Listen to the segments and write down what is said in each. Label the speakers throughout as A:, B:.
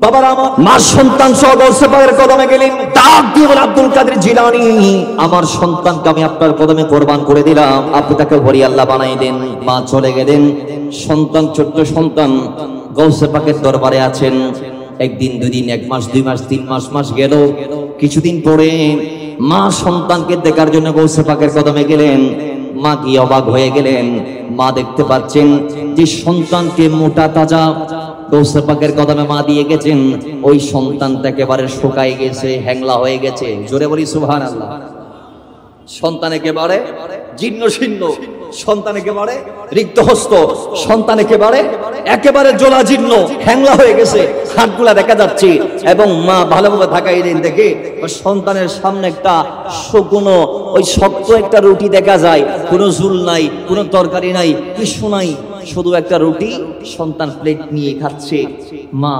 A: বাবার আমার মা সন্তান সহ গৌসে পাকের কদমে গেলেন, ডাক দিয়ে বলে আব্দুল কাদের জিলানী, আমার সন্তানকে আমি আপনার কদমে কোরবান করে দিলাম, আপনি তাকে ওলি আল্লাহ বানাই দেন। মা চলে গেলেন, সন্তান ছোট্ট সন্তান গৌসে পাকের দরবারে আছেন। একদিন, দুদিন, এক মাস, 2 মাস, 3 মাস গেল। কিছুদিন পরে মা সন্তানকে দেখার জন্য গৌসে পাকের কদমে গেলেন। মা কি অবাক হয়ে গেলেন, মা দেখতে পাচ্ছেন যে সন্তানকে মোটা তাজা গৌসে পাকের কদমে মা দিয়ে গেছেন, ওই সন্তানটা একেবারে শুকায় গেছে, হ্যাংলা হয়ে গেছে। জোরে বলি সুবহানাল্লাহ। সন্তান একেবারে জীর্ণ শীর্ণ, সন্তান একেবারে রিক্তহস্ত, সন্তান একেবারে জলাজীর্ণ, হ্যাংলা হয়ে গেছে, হাতগুলা দেখা যাচ্ছে। এবং মা ভালোভাবে তাকাইলেন, দেখে সন্তানের সামনে একটা শুকনো ওই শক্ত একটা রুটি দেখা যায়, কোনো ঝুল নাই, কোনো তরকারি নাই, কিছু নাই, শুধু একটা রুটি। সন্তান প্লেট নিয়ে খাচ্ছে। মা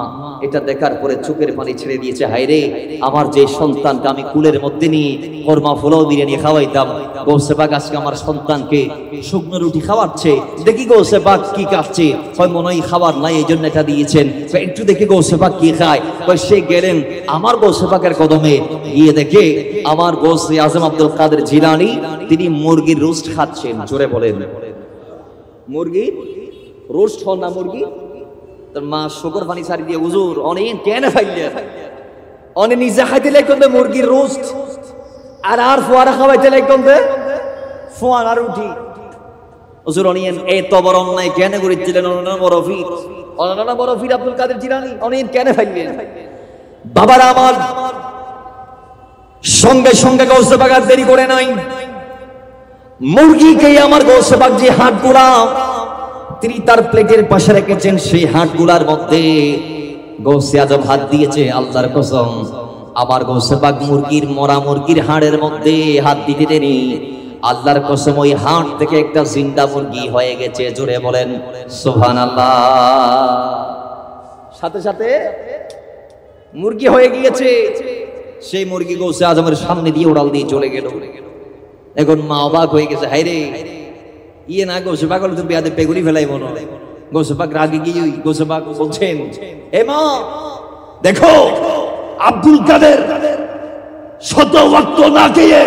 A: এটা দেখার পরে চোখের পানি ছেড়ে দিয়েছে, হায়রে, আমার যে সন্তানকে আমি কুলের মধ্যে নিয়ে কোরমা পোলাও বিরিয়ানি খাওয়াইতাম, গৌসে পাক আজকে আমার সন্তানকে শুকনো রুটি খাওয়াচ্ছে। দেখি গৌসে পাক কি খাচ্ছে, হয় মনে হয় খাবার নাই এই জন্য এটা দিয়েছেন, একটু দেখি গৌসে পাক কি খায়। সে গেলেন আমার গৌসে পাকের কদমে, গিয়ে দেখে আমার গৌসে আজম আব্দুল কাদের জিলানী তিনি মুরগির রোস্ট খাচ্ছেন। জোরে বলেন, মুরগি রোস্ট হল না মুরগি। তোর মা শুকর পানি সারি দিয়ে, হুজুর অনেক কেন ফাইলেন, অনেক নিজে খাইতে লাগবে মুরগির রোস্ট, আর ফোয়ারা খাওয়াইতে লাগবে ফোয়ারা রুটি। হুজুর অনেক এত বড় অন্যায় কেন করেছিলেন, অনানা বড় ফির আব্দুল কাদের জিলানী অনেক কেন ফাইলেন। বাবারা আমার, সঙ্গে সঙ্গে গৌসে পাক আর দেরি করে নাই, মুরগিকে আমার গৌসে পাক যে হাড়গুলা তিনি তার প্লেটের পাশে রেখেছেন, সেই হাড়গুলার মধ্যে গৌসে আজম হাত দিয়েছে। আল্লাহর কসম, আবার গৌসে পাক মরা মুরগির হাড়ের মধ্যে হাত দিতে দেরি, আল্লাহর কসম ওই হাড় থেকে একটা জিন্দা মুরগি হয়ে গেছে। জোরে বলেন সুবহানাল্লাহ। সাথে সাথে মুরগি হয়ে গিয়েছে। সেই মুরগি গৌসে আজমের সামনে দিয়ে উড়াল দিয়ে চলে গেল। এখন মা অবাক হয়ে গেছে, হায়রে, ইয়ে না গৌসে পাক তুমি বিয়াদে পেগুলি ফেলাই মনে। গৌসে পাক রাগে গিয়ে গৌসে পাক বলছেন, এ মা দেখো, আব্দুল কাদের শত ওয়াক্ত না খেয়ে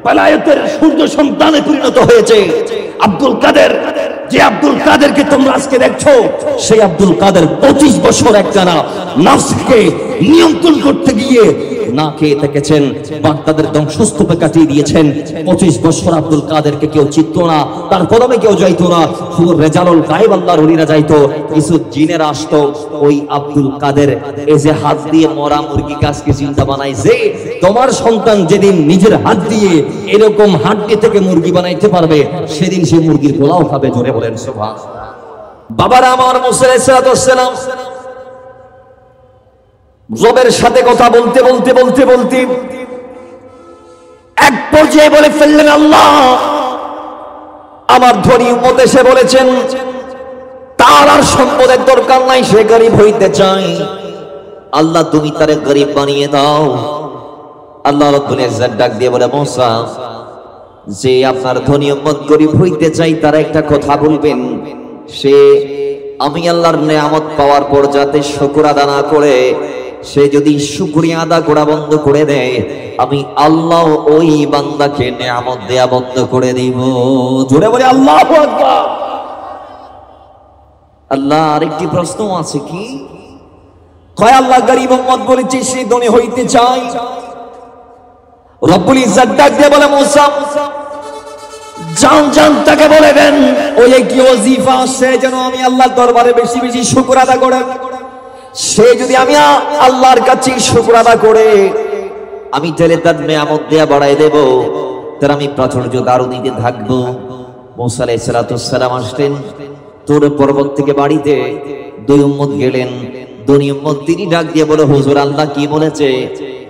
A: বেলায়েতের সূর্য সন্তানে পরিণত হয়েছে। আব্দুল কাদের, যে আব্দুল কাদেরকে তোমরা আজকে দেখছো, সেই আব্দুল কাদের 25 বছর একটানা নফসকে নিয়ন্ত্রণ করতে গিয়ে না খেয়ে থেকেছেন, বাগদাদের ধ্বংসস্তূপে কাটিয়ে দিয়েছেন। 25 বছর আব্দুল কাদেরকে কেউ চিনতো না, তার কদমে কেউ যাইতো না, শুধু রেজালুল গায়েব আল্লাহর ওলিরা যাইতো, কিছু জিনেরা আসতো। ওই আব্দুল কাদের এই যে হাত দিয়ে মরা মুরগি গাছকে জিন্দা বানাইছে, তোমার সন্তান যেদিন নিজের হাত দিয়ে এরকম হাড্ডি থেকে মুরগি বানাইতে পারবে, সেদিন সে মুরগির পোলাও খাবে। জোরে বলেন সুবহানাল্লাহ। বাবারা আমার, মুসা আলাইহিস সালাম রবের সাথে কথা বলতে বলতে বলতে বলতে এক পর্যায়ে বলে ফেললেন, আল্লাহ, আমার ধনী উম্মত এসে বলেছেন তার আর সম্পদের দরকার নাই, সে গরিব হইতে চায়, আল্লাহ তুমি তারে গরিব বানিয়ে দাও। আল্লাহ রাব্বুল ইজ্জত ডাক দিয়ে বলে, মুসা, যে আপনার ধনী উম্মত গরিব হইতে চাই, তারা একটা কথা বলবেন, সে আমি আল্লাহর নেয়ামত পাওয়ার পর যাতে শুকর আদা না করে, সে যদি শুকরিয়া আদা করা বন্ধ করে দেয়, আমি আল্লাহ ওই বান্দাকে নেয়ামত দেয়া বন্ধ করে দিব। জোরে বলে আল্লাহু আকবার। আল্লাহ আরেকটি প্রশ্ন আছে, কি কয়? আল্লাহ গরিব উম্মত বলেছে সে ধনী হইতে চায়। রব্বুল ইজ্জত ডাক দিয়ে বলে, মুসা, জান জান তাকে বলে দেন, ওই কি ওয়াজিফা, সে যেন আমি আল্লাহর দরবারে বেশি বেশি শুকর আদা করে। সে যদি আমি আল্লাহর কাছে শুকর আদা করে, আমি তাহলে তার নেয়ামত দেয়া বাড়াই দেব, তার আমি প্রাচুর্য দারু দিতে থাকবো। মুসা আলাইহিস সালাম আসলেন তোর পর্বত থেকে বাড়িতে, 2 উম্মত গেলেন। ধনী উম্মত তিনি ডাক দিয়ে বলে, হুজুর আল্লাহ কি বলেছে,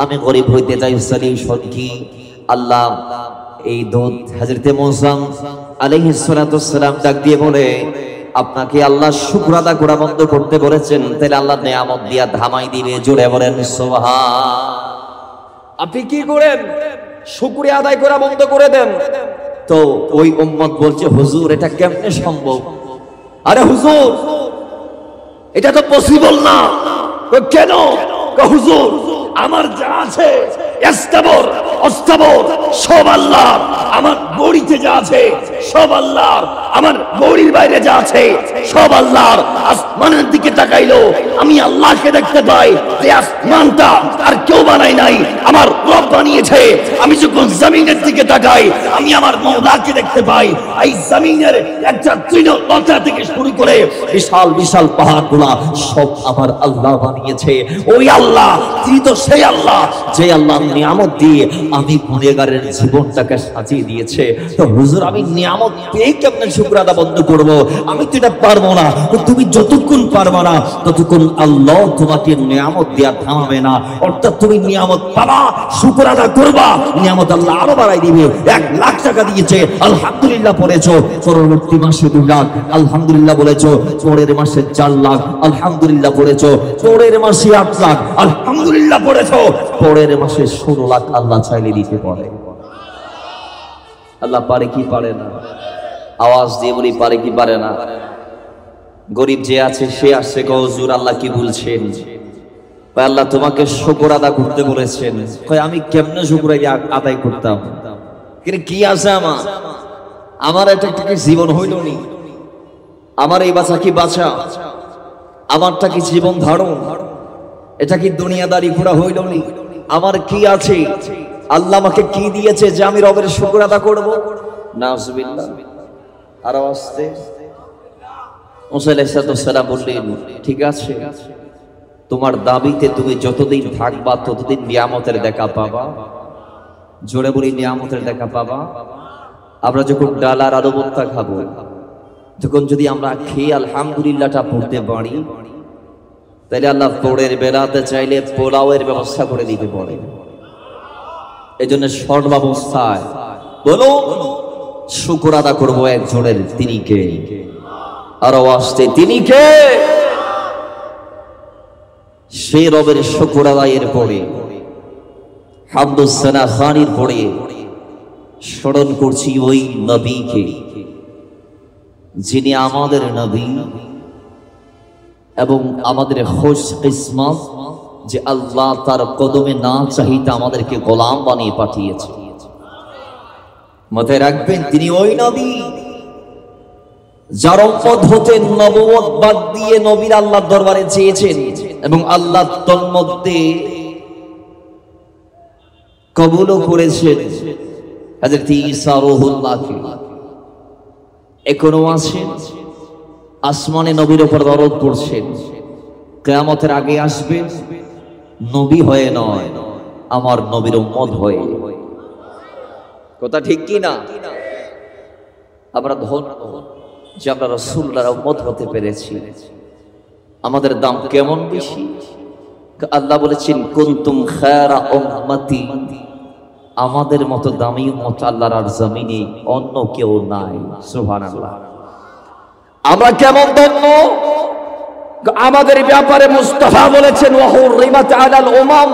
A: আমি গরিব হইতে চাই, সলিউশন কি? আল্লাহ এই দুধ হযরতে মুসা আলাইহিস সালাম ডাক দিয়ে বলে, আপনাকে আল্লাহ শুকর আদা করা বন্ধ করতে বলেছেন, তাহলে আল্লাহ নেয়ামত দিয়া ধামাই দিবে। জোরে বলেন সুবহান। আপনি কি করেন? শুকরিয়া আদায় করা বন্ধ করে দেন। তো ওই উম্মত বলছে, হুজুর এটা কেমনে সম্ভব? আরে হুজুর, এটা তো পসিবল না। কেন? হুজুর আমার যা আছে ইস্তাবর অস্তাবর সব আল্লাহর, আমার বড়িতে যা আছে সব আল্লাহর, আমার বড়ির বাইরে যা আছে সব আল্লাহর। আসমানের দিকে তাকাইলো আমি আল্লাহকে দেখতে পাই, যে আসমানটা আর কেউ বানায় নাই, আমার রব বানিয়েছে। আমি যখন জমিনের দিকে তাকাই আমি আমার মাওলাকে দেখতে পাই। এই জমিনের একটা তৃণলতা থেকে শুরু করে বিশাল বিশাল পাহাড়গুলা সব আমার আল্লাহ বানিয়েছে। ওই আল্লাহ, তিনি তো সেই আল্লাহ যে আল্লাহ নিয়ামত দিয়ে আমি গুনাহগারের জীবনটাকে সাজিয়ে দিয়েছে। তো হুজুর আমি নিয়ামত পেয়ে কেমনে শুকর আদা বন্ধ করব? আমি তো এটা পারবো না। তুমি যতক্ষণ পারবা না ততক্ষণ আল্লাহ তোমাকে নিয়ামত দেয়া থামাবে না। অর্থাৎ তুমি নিয়ামত পাবা, শুকর আদা করবা, নিয়ামত আল্লাহ আরো বাড়াই দিবে। 1 লাখ টাকা দিয়েছে, আলহামদুলিল্লাহ পড়েছো, পরবর্তী মাসে 2 লাখ আলহামদুলিল্লাহ বলেছো, পরের মাসে 4 লাখ আলহামদুলিল্লাহ পড়েছো, পরের মাসে 8 লাখ আলহামদুলিল্লাহ পড়েছো, পরের মাসে 16 লাখ আল্লাহ চাইলে দিতে পারে। আল্লাহ পারে কি পারে না? আওয়াজ দিয়ে বলি পারে কি পারে না? গরিব যে আছে সে আসছে, হুজুর আল্লাহ কি বলছেন? আল্লাহ তোমাকে শুকর আদা করতে বলেছেন। আমি কেমনে শুকর আদায় করতাম? কিন্তু কি আছে আমার এটা কি জীবন হইল নি? আমার এই বাঁচা কি বাঁচা? আমারটা কি জীবন ধারণ? এটা কি দুনিয়াদারি ঘোরা হইল নি? আমার কি আছে? আল্লাহ আমাকে কি দিয়েছে যে আমি রবের শুকর আদা করবো? নাউজুবিল্লাহ। আরো আসতে মুসা আলাইহিস সালাম বললেন, ঠিক আছে, তোমার দাবিতে তুমি যতদিন থাকবা ততদিন নিয়ামতের দেখা পাবা। জোরে বলি নিয়ামতের দেখা পাবা। আমরা যখন ডাল আর আলু ভর্তা খাবো, তখন যদি আমরা খেয়ে আলহামদুলিল্লাহটা পড়তে পারি, তাহলে আল্লাহ পরের বেলাতে চাইলে পোলাওয়ের ব্যবস্থা করে দিতে পারে। এই জন্য সর্বাবস্থায় বলো শুকর আদা করবো একজনের, তিনি কে? আরো আসতে, তিনি কে? সে রবের শুকর আদায়ের পরে হামদুস সানা খানির পরে স্মরণ করছি ওই নবীকে, যিনি আমাদের নবী এবং আমাদের খোশ কিসমত যে আল্লাহ তার কদমে না চাহিতে আমাদেরকে গোলাম বানিয়ে পাঠিয়েছে। মাথায় রাখবেন, তিনি ওই নবী যার উম্মত হতে নবুয়ত বাদ দিয়ে নবীর আল্লাহর দরবারে চেয়েছেন এবং আল্লাহ তন্মধ্যে কবুলও করেছেন হযরত ঈসা রূহুল্লাহকে। এখনো আছেন, আসমানে নবীর উপর দরদ পড়ছেন। কিয়ামতের আগে আসবে নবী হয়ে নয়, আমার নবীর উম্মত হয়ে। কথা ঠিক কি না? আমরা ধন্য যে আমরা রাসূলুল্লাহর উম্মত হতে পেরেছি। আমাদের দাম কেমন বেশি! আল্লাহ বলেছেন, কুনতুম খায়রা উম্মতি, আমাদের মতো দামি উম্মত আল্লাহর আর জমিনে অন্য কেউ নাই। সুবহানাল্লাহ। আমরা কেমন ধন্য! আমাদের ব্যাপারে মুস্তাফা বলেছেন, ওয়া হুররিমাত আলাল উমাম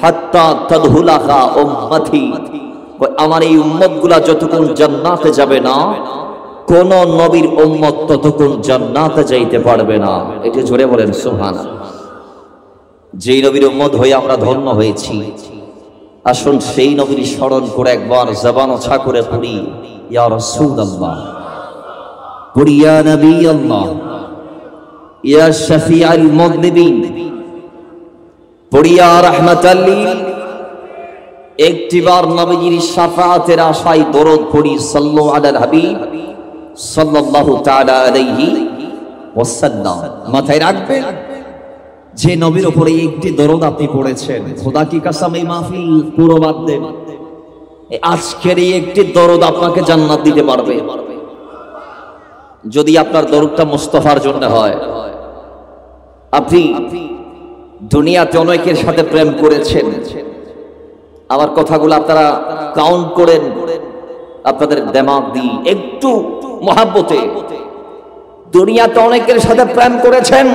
A: হাত্তা তাদহুলাহা উম্মতি, আমার এই উম্মতগুলা যতক্ষণ জান্নাতে যাবে না, কোন নবীর উম্মত ততক্ষণ জান্নাতে যাইতে পারবে না। এটা জোরে বলেন সুবহানাল্লাহ। যেই নবীর উম্মত হয়ে আমরা ধন্য হয়েছি, আসুন সেই নবীর স্মরণ করে একবার জবান ওছা করে পড়ি, ইয়া রাসূলুল্লাহ, পড়ি ইয়া নবী আল্লাহ, ইয়া শাফিউল মুযনিবিন, পড়ি ইয়া রাহমাতাল লিল। একটিবার নবীজির শাফাআতের আশায় দরুদ পড়ি, সাল্লু আলাল হাবিব সাল্লাল্লাহু তাআলা আলাইহি ওয়াসাল্লাম। মাথায় রাখবেন, যে নবীর উপরে একটি দরুদ আপনি পড়েছেন, খোদা কি কসম এই মাহফিল পুরো বাদ দেন, আজকের এই একটি দরুদ আপনাকে জান্নাত দিতে পারবে যদি আপনার দরুদটা মুস্তাফার জন্য হয়। আপনি দুনিয়াতে অনেকের সাথে প্রেম করেছেন, আমার কথাগুলো আপনারা কাউন্ট করেন আপনাদের দিমাগ দিয়ে একটু মহাব্বতে। দুনিয়াতে অনেকের সাথে প্রেম করেছেন,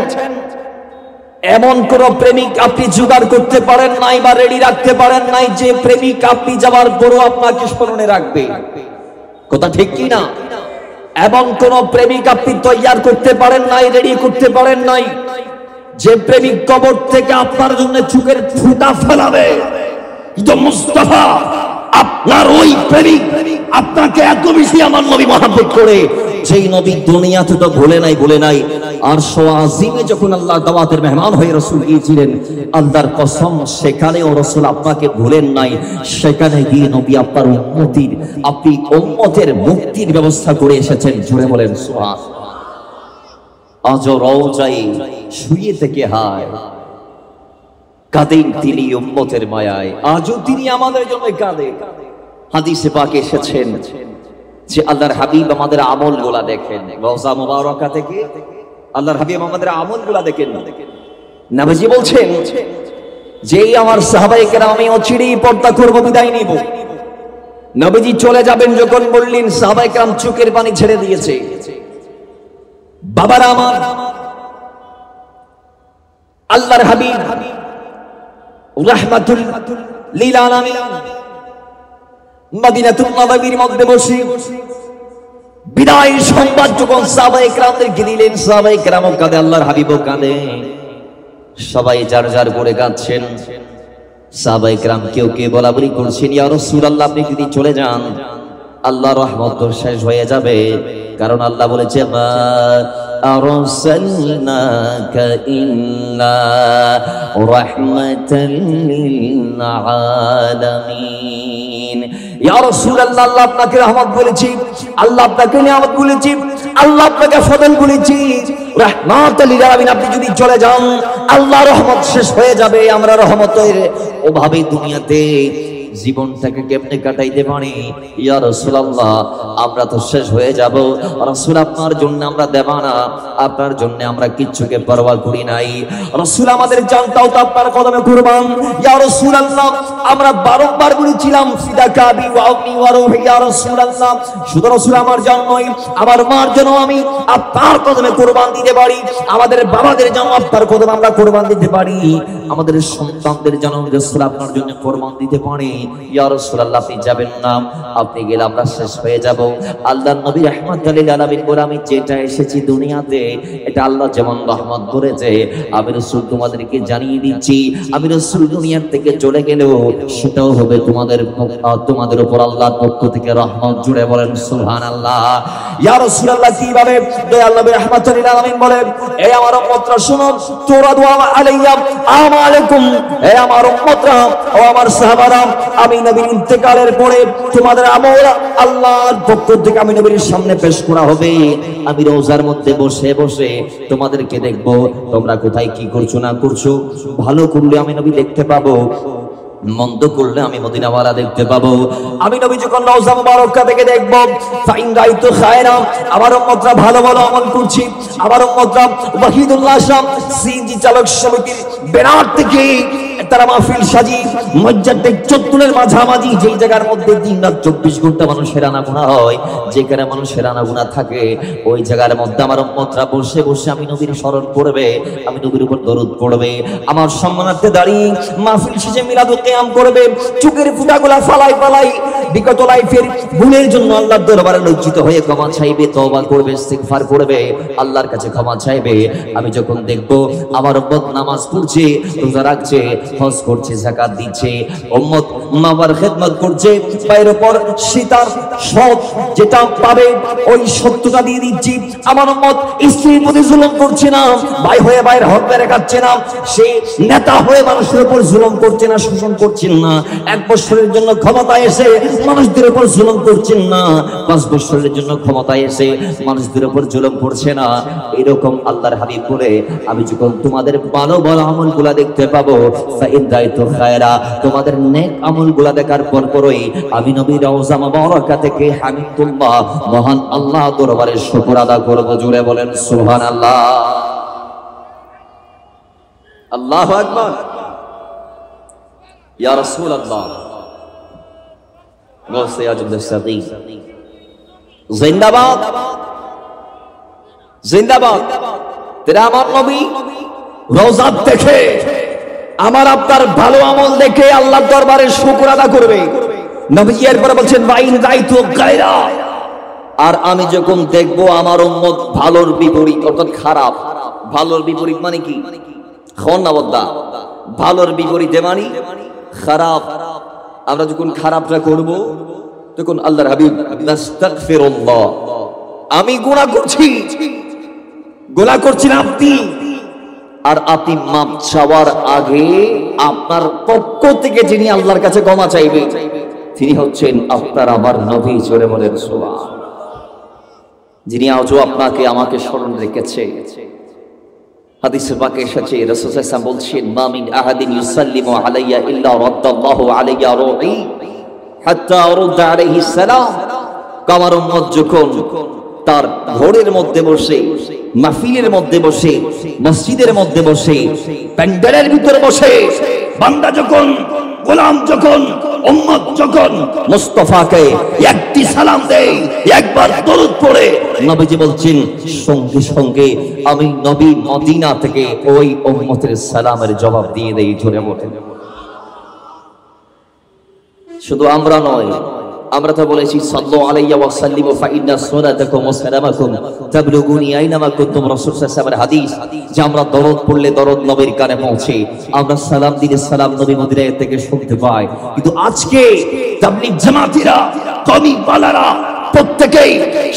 A: এমন কোন প্রেমিক আপনি জোগাড় করতে পারেন নাই বা রেডি রাখতে পারেন নাই যে প্রেমিক আপনি যাওয়ার পরও আপনাকে স্মরণে রাখবে। কথা ঠিক কি না? এমন কোন প্রেমিক আপনি তৈয়ার করতে পারেন নাই, রেডি করতে পারেন নাই যে প্রেমিক কবর থেকে আপনার জন্য চোখের ফুটা ফেলাবে, কিন্তু মুস্তাফা আপনার ওই প্রেমিক আপনাকে এত বেশি আমার নবী মহব্বত করে, যেই নবী দুনিয়াতে তো ভুলে নাই আরশ আজিমে যখন আল্লাহ দাওয়াতের মেহমান হয়ে রাসূল গিয়েছিলেন, আল্লাহর কসম সেখানেও রাসূল আপনাকে ভুলেন নাই। সেখানে গিয়ে নবী আপনার আপনি উম্মতের মুক্তির ব্যবস্থা করে এসেছেন। জুড়ে বলেন সুবহানাল্লাহ। আজ রওজায় শুয়ে থেকে হায় কাঁদেন তিনি উম্মতের মায়ায়, আজও তিনি আমাদের জন্য কাঁদেন। হাদিসে পাকে এসেছেন যে আল্লাহর হাবিব আমাদের আমলগুলা দেখেন, রওজা মুবারাকা থেকে আল্লাহর হাবিব আমাদের আমলগুলা দেখেন। নবীজি বলছেন যেই আমার সাহাবায়ে কেরাম আমি অচিরেই পর্দা করব, বিদায় নিব, নবীজি চলে যাবেন যখন বললেন, সাহাবায়ে কেরাম চোখের পানি ছেড়ে দিয়েছে। বাবারা আমার, আল্লাহর হাবিব রাহমাতুল লিল আলামিন মদিনাতুন নববীর মধ্যে বসে বিদায় সংবাদ যখন সাহাবায়ে কেরামদেরকে দিলেন, সাহাবায়ে কেরাম কাঁদে, আল্লাহর হাবিবও কাঁদে, সবাই যার যার করে কাঁদছেন। সাহাবায়ে কেরাম কেউ কেউ বলাবলি করছেন, ইয়া রাসূলুল্লাহ আপনি যদি চলে যান আল্লাহর রহমত তো শেষ হয়ে যাবে, কারণ আল্লাহ বলেছে মা আরসালনাকা ইল্লা রাহমাতাল লিল আলামিন। ইয়া রাসূলুল্লাহ আল্লাহ আপনাকে রহমত বলেছি, আল্লাহ আপনাকে নিয়ামত বলেছি, আল্লাহ আপনাকে ফজল বলেছি, রাহমাতাল লিল আলামিন। আপনি যদি চলে যান আল্লাহর রহমত শেষ হয়ে যাবে। আমরা রহমতের অভাবে দুনিয়াতে জীবনটাকে কেমনে কাটাইতে পারি? ইয়া রাসূলুল্লাহ আমরা তো শেষ হয়ে যাব। রাসূল আপনার জন্য আমরা দেবানা, আপনার জন্য আমরা কিচ্ছুকে পরোয়া করি নাই। রাসূল আমাদের জানটাও তো আপনার কদমে কুরবান। ইয়া রাসূলুল্লাহ আমরা বারবার বলেছিলাম ফিদাকা বি ওয়া উম্মি ওয়া রূহি ইয়া রাসূলুল্লাহ, শুধু রাসূল আমার জন্য নয় আমার মার জন্য আমি আপনার কদমে কুরবান দিতে পারি, আমাদের বাবাদের জন্য আপনার কদমে আমরা কুরবান দিতে পারি, আমাদের সন্তানদের জন্য রাসূল আপনার জন্য কুরবান দিতে পারি। ইয়া রাসূলুল্লাহ আপনি যাবেন না, আপনি গেলে আমরা শেষ হয়ে যাব। আল্লাহর নবী রাহমাতুল লিল আলামিন বলে আমি যেটা এসেছি দুনিয়াতে এটা আল্লাহ যেমন রহমত করেছে, আমি রাসূল তোমাদেরকে জানিয়ে দিচ্ছি, আমি রাসূল দুনিয়ার থেকে চলে গেলেও সেটাও হবে তোমাদের উপর আল্লাহর পক্ষ থেকে রহমত। জুড়ে বলেন সুবহানাল্লাহ। ইয়া রাসূলুল্লাহ কিভাবে? দয়াল নবী রাহমাতুল লিল আলামিন বলেন, এই আমার উম্মতরা শুনো, তুরাদু আলাইয়া আমালাকুম, এই আমার উম্মতরা ও আমার সাহাবারা, আমি নবীর ইন্তেকালের পরে তোমাদের আমল আল্লাহর পক্ষ থেকে আমি নবীর সামনে পেশ করা হবে। আমি রওজার মধ্যে বসে বসে তোমাদেরকে দেখব, তোমরা কোথায় কি করছো না করছো। ভালো করলে আমি নবী দেখতে পাবো, মন্দ করলে আমি মদিনাওয়ালা দেখতে পাবো। আমি নবী যখন রওজা মুবারকা থেকে দেখব, ফাইন রাইতু খায়রা, আমার উম্মতরা ভালো ভালো আমল করছি, আমার উম্মতরা ওয়াহিদুল্লাহ শাম সিএনজি চালক সমিতির ব্যানার থেকে তারা মাহফিল সাজি মসজিদের চত্বরের মাঝামাঝি, যেই জায়গার মধ্যে দিন রাত 24 ঘন্টা মানুষের আনাগোনা হয়, যেখানে মানুষের আনাগোনা থাকে, ওই জায়গার মধ্যে আমার উম্মতরা বসে বসে আমি নবীর স্মরণ করবে, আমি নবীর উপর দরুদ পড়বে, আমার সম্মানার্থে দাঁড়িয়ে মাহফিল শেষে মিলাদুল কিয়াম করবে, চোখের ফুটাগুলা ফালাই ফালাই বিগত লাইফের ভুলের জন্য আল্লাহর দরবারে লজ্জিত হয়ে ক্ষমা চাইবে, তওবা করবে, ইস্তিগফার করবে, আল্লাহর কাছে ক্ষমা চাইবে। আমি যখন দেখব আমার উম্মত নামাজ পড়ছে, রোজা রাখছে, হজ করছে, যাকাত দিচ্ছে, উম্মত মাবার খেদমত করছে, পায়ের উপর সীতার সৎ যেটা পাবে ওই সত্যটা দিয়ে দিচ্ছি, আমার উম্মত স্ত্রীর প্রতি জুলুম করছে না, ভাই হয়ে ভাইয়ের হক মেরে খাচ্ছে না, সে নেতা হয়ে মানুষের উপর জুলুম করছে না, শোষণ করছেন না, 1 বছরের জন্য ক্ষমতায় এসে মানুষদের উপর জুলুম করছেন না, 5 বছরের জন্য ক্ষমতায় এসে মানুষদের উপর জুলুম করছে না। এরকম আল্লাহর হাবিব বলে আমি যখন তোমাদের ভালো ভালো আমলগুলা দেখতে পাবো, ফাইন রাইতু খায়রা, তোমাদের নেক আমলগুলা দেখার পরপরই আমি নবী রওজা মুবারকা থেকে হামিদুল্লাহ মহান আল্লাহ দরবারে শুকর আদা করব। জুড়ে বলেন সুবহানাল্লাহ। আল্লাহু আকবার। ইয়া রাসূলুল্লাহ গৌসে আজম দস্তগী জিন্দাবাদ জিন্দাবাদ। তেরা আমার নবী রওজা দেখে, আমার আপনার ভালো আমল দেখে আল্লাহর দরবারে শুকর আদা করবে। নবীজি এরপরে বলছেন ওয়াইন রাইতু গায়রা, আর আমি যখন দেখব আমার উম্মত ভালোর বিপরীত অর্থাৎ খারাপ, ভালোর বিপরীত মানে কি? খন্নাবদ্দা ভালোর বিপরীতে মানি খারাপ। আমরা যখন খারাপটা করব তখন আল্লাহর হাবিব নাস্তাগফিরুল্লাহ, আমি গুনাহ করছি না আপনি, আর আপনি মাপ চাওয়ার আগে আপনার পক্ষ থেকে যিনি আল্লাহর কাছে ক্ষমা চাইবে তিনি হচ্ছেন আপনার আমার নবী। জোরে বলেন সুবহান। যিনি আজও আপনাকে আমাকে স্মরণ রেখেছে। হাদিসে পাকে এসেছে রাসূল সাল্লাল্লাহু আলাইহি ওয়াসাল্লাম বলছেন, মা মিন আহাদিন ইউসাল্লিমু আলাইয়া ইল্লা রাদ্দাল্লাহু আলাইয়া রূহি হাত্তা আরুদ্দা আলাইহিস সালাম। কামার উম্মত যখন তার ঘরের মধ্যে বসে, মাহফিলের মধ্যে বসে, মসজিদের মধ্যে বসে, প্যান্ডেলের ভিতরে বসে, বান্দা যখন, গোলাম যখন, উম্মত যখন মুস্তাফাকে একটি সালাম দেয়, একবার দরুদ পড়ে, নবীজি বলছেন সঙ্গে সঙ্গে আমি নবী মদিনা থেকে ওই উম্মতের সালামের জবাব দিয়ে দেই। জোরে বলেন। শুধু আমরা নয়, আমরা তো বলেছি সাল্লু আলাইহি ওয়া সাল্লিমু ফা ইন্না সালাতাকুম ওয়া সালামাকুম তাবলুগুনি আইনামা কুনতুম। রাসূল সাল্লাল্লাহু আলাইহি ওয়াসাল্লামের হাদিস যে আমরা দরদ পড়লে দরদ নবীর কানে পৌঁছে, আমরা সালাম দিলে সালাম নবী মদিনা থেকে শুনতে পাই। কিন্তু আজকে তাবলীগ জামাতিরা, কওমি পালারা প্রত্যেকেই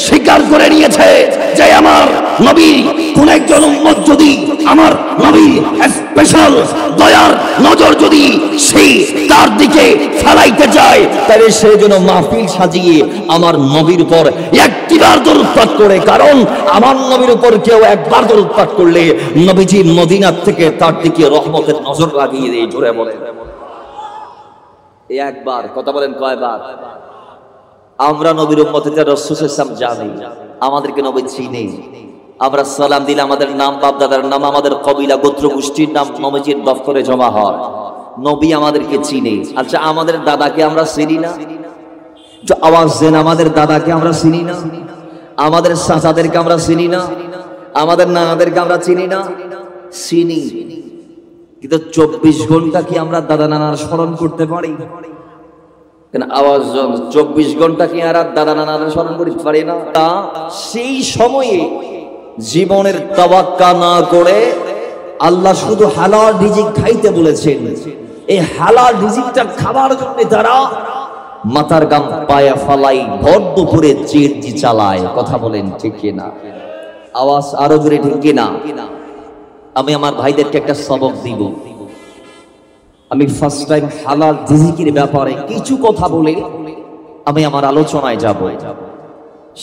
A: স্বীকার করে নিয়েছে যে আমার নবী, কোন একজন উম্মত যদি আমার নবী স্পেশাল দয়ার নজর যদি সেই তার দিকে ফেলাইতে যায়, তাহলে সেই জন্য মাহফিল সাজিয়ে আমার নবীর উপর একটিবার দরুদ পাঠ করে। কারণ আমার নবীর উপর কেউ একবার দরুদ পাঠ করলে নবীজি মদিনার থেকে তার দিকে রহমতের নজর লাগিয়ে দেয়। জোরে বলেন। একবার কথা বলেন, কয়বার? আমরা নবীর উম্মতিরা রাসূল সাল্লাল্লাহু আলাইহি ওয়াসাল্লাম জানি, আমাদেরকে নবী চিনে। আমরা সালাম দিলে আমাদের নাম, বাপ দাদার নাম, আমাদের কবিলা গোত্র গোষ্ঠীর নাম নবীজির দফতরে জমা হয়। নবী আমাদেরকে চিনে। আচ্ছা, আমাদের দাদাকে আমরা চিনি না? আওয়াজ দেন, আমাদের দাদাকে আমরা চিনি না? আমাদের চাচাদেরকে আমরা চিনি না? আমাদের নানাদেরকে আমরা চিনি না? চিনি, কিন্তু 24 ঘন্টা কি আমরা দাদা নানার স্মরণ করতে পারি? আওয়াজ 24 ঘন্টা কি আর দাদা নানার স্মরণ করতে পারি না? তা সেই সময়ে জীবনের তাওয়াক্কা না করে আল্লাহ শুধু হালাল রিজিক খাইতে বলেছেন। এই হালাল রিজিকটা খাবার জন্য তারা মাথার গাম পায়া ফালাই ভর দুপুরে চিরজি চালায়। কথা বলেন ঠিক কিনা? আওয়াজ আরো জোরে ঠিক কিনা? আমি আমার ভাইদেরকে একটা সবক দিব। আমি ফার্স্ট টাইম হালাল রিজিকের ব্যাপারে কিছু কথা বলে আমি আমার আলোচনায় যাব।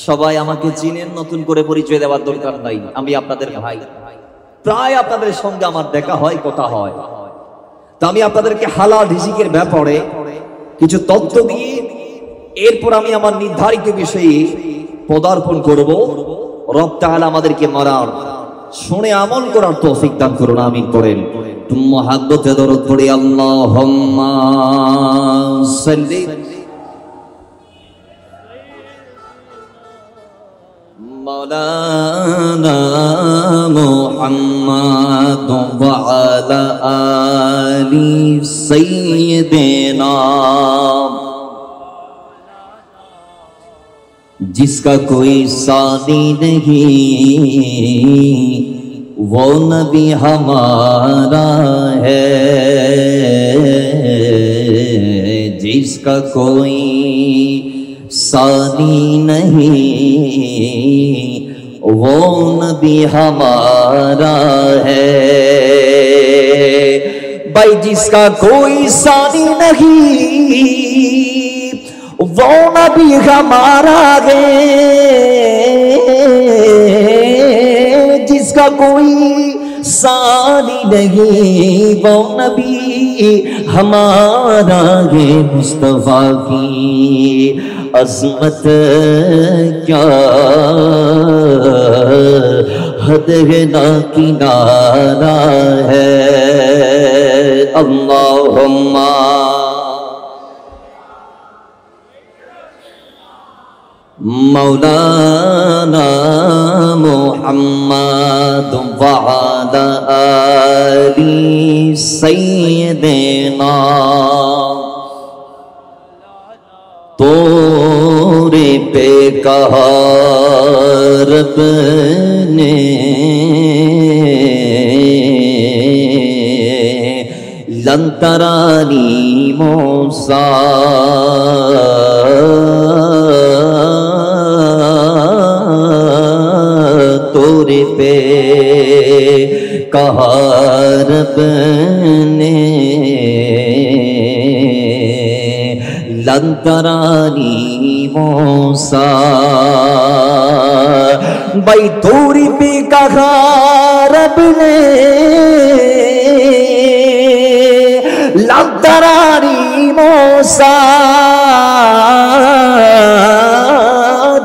A: সবাই আমাকে চিনেন, নতুন করে পরিচয় দেওয়ার দরকার নাই। আমি আপনাদের ভাই, প্রায় আপনাদের সঙ্গে আমার দেখা হয়, কথা হয়। তা আমি আপনাদেরকে হালাল রিজিকের ব্যাপারে কিছু তথ্য দিয়ে এরপর আমি আমার নির্ধারিত বিষয়ে পদার্পণ করব। রব তাআলা আমাদেরকে মারার শুনে আমল করার তৌফিক দান করুন, আমিন করেন। মুহাব্বতে দরুদ পড়ি, আল্লাহুম্মা সাল্লি মাওলানা মুহাম্মাদ ওয়া আলা আলি সাইয়্যিদিনা। जिसका कोई सानी नहीं वो नबी हमारा है, जिसका कोई सानी नहीं वो नबी हमारा है। भाई जिसका कोई सानी नहीं वो नबी हमारा है, जिसका कोई सानी नहीं वो नबी हमारा है। मुस्तफा की अज़मत क्या हद है ना किनारा है। अल्लाहुम्मा मौलाना मुहम्मद व अला आलि सय्यिदिना। तोरे पे कहा रब ने লন্তারানি মোসা তোরে পে कहर बने लंतरानी मोसा भाई तोरी पे कहर बने लंतरानी मोसा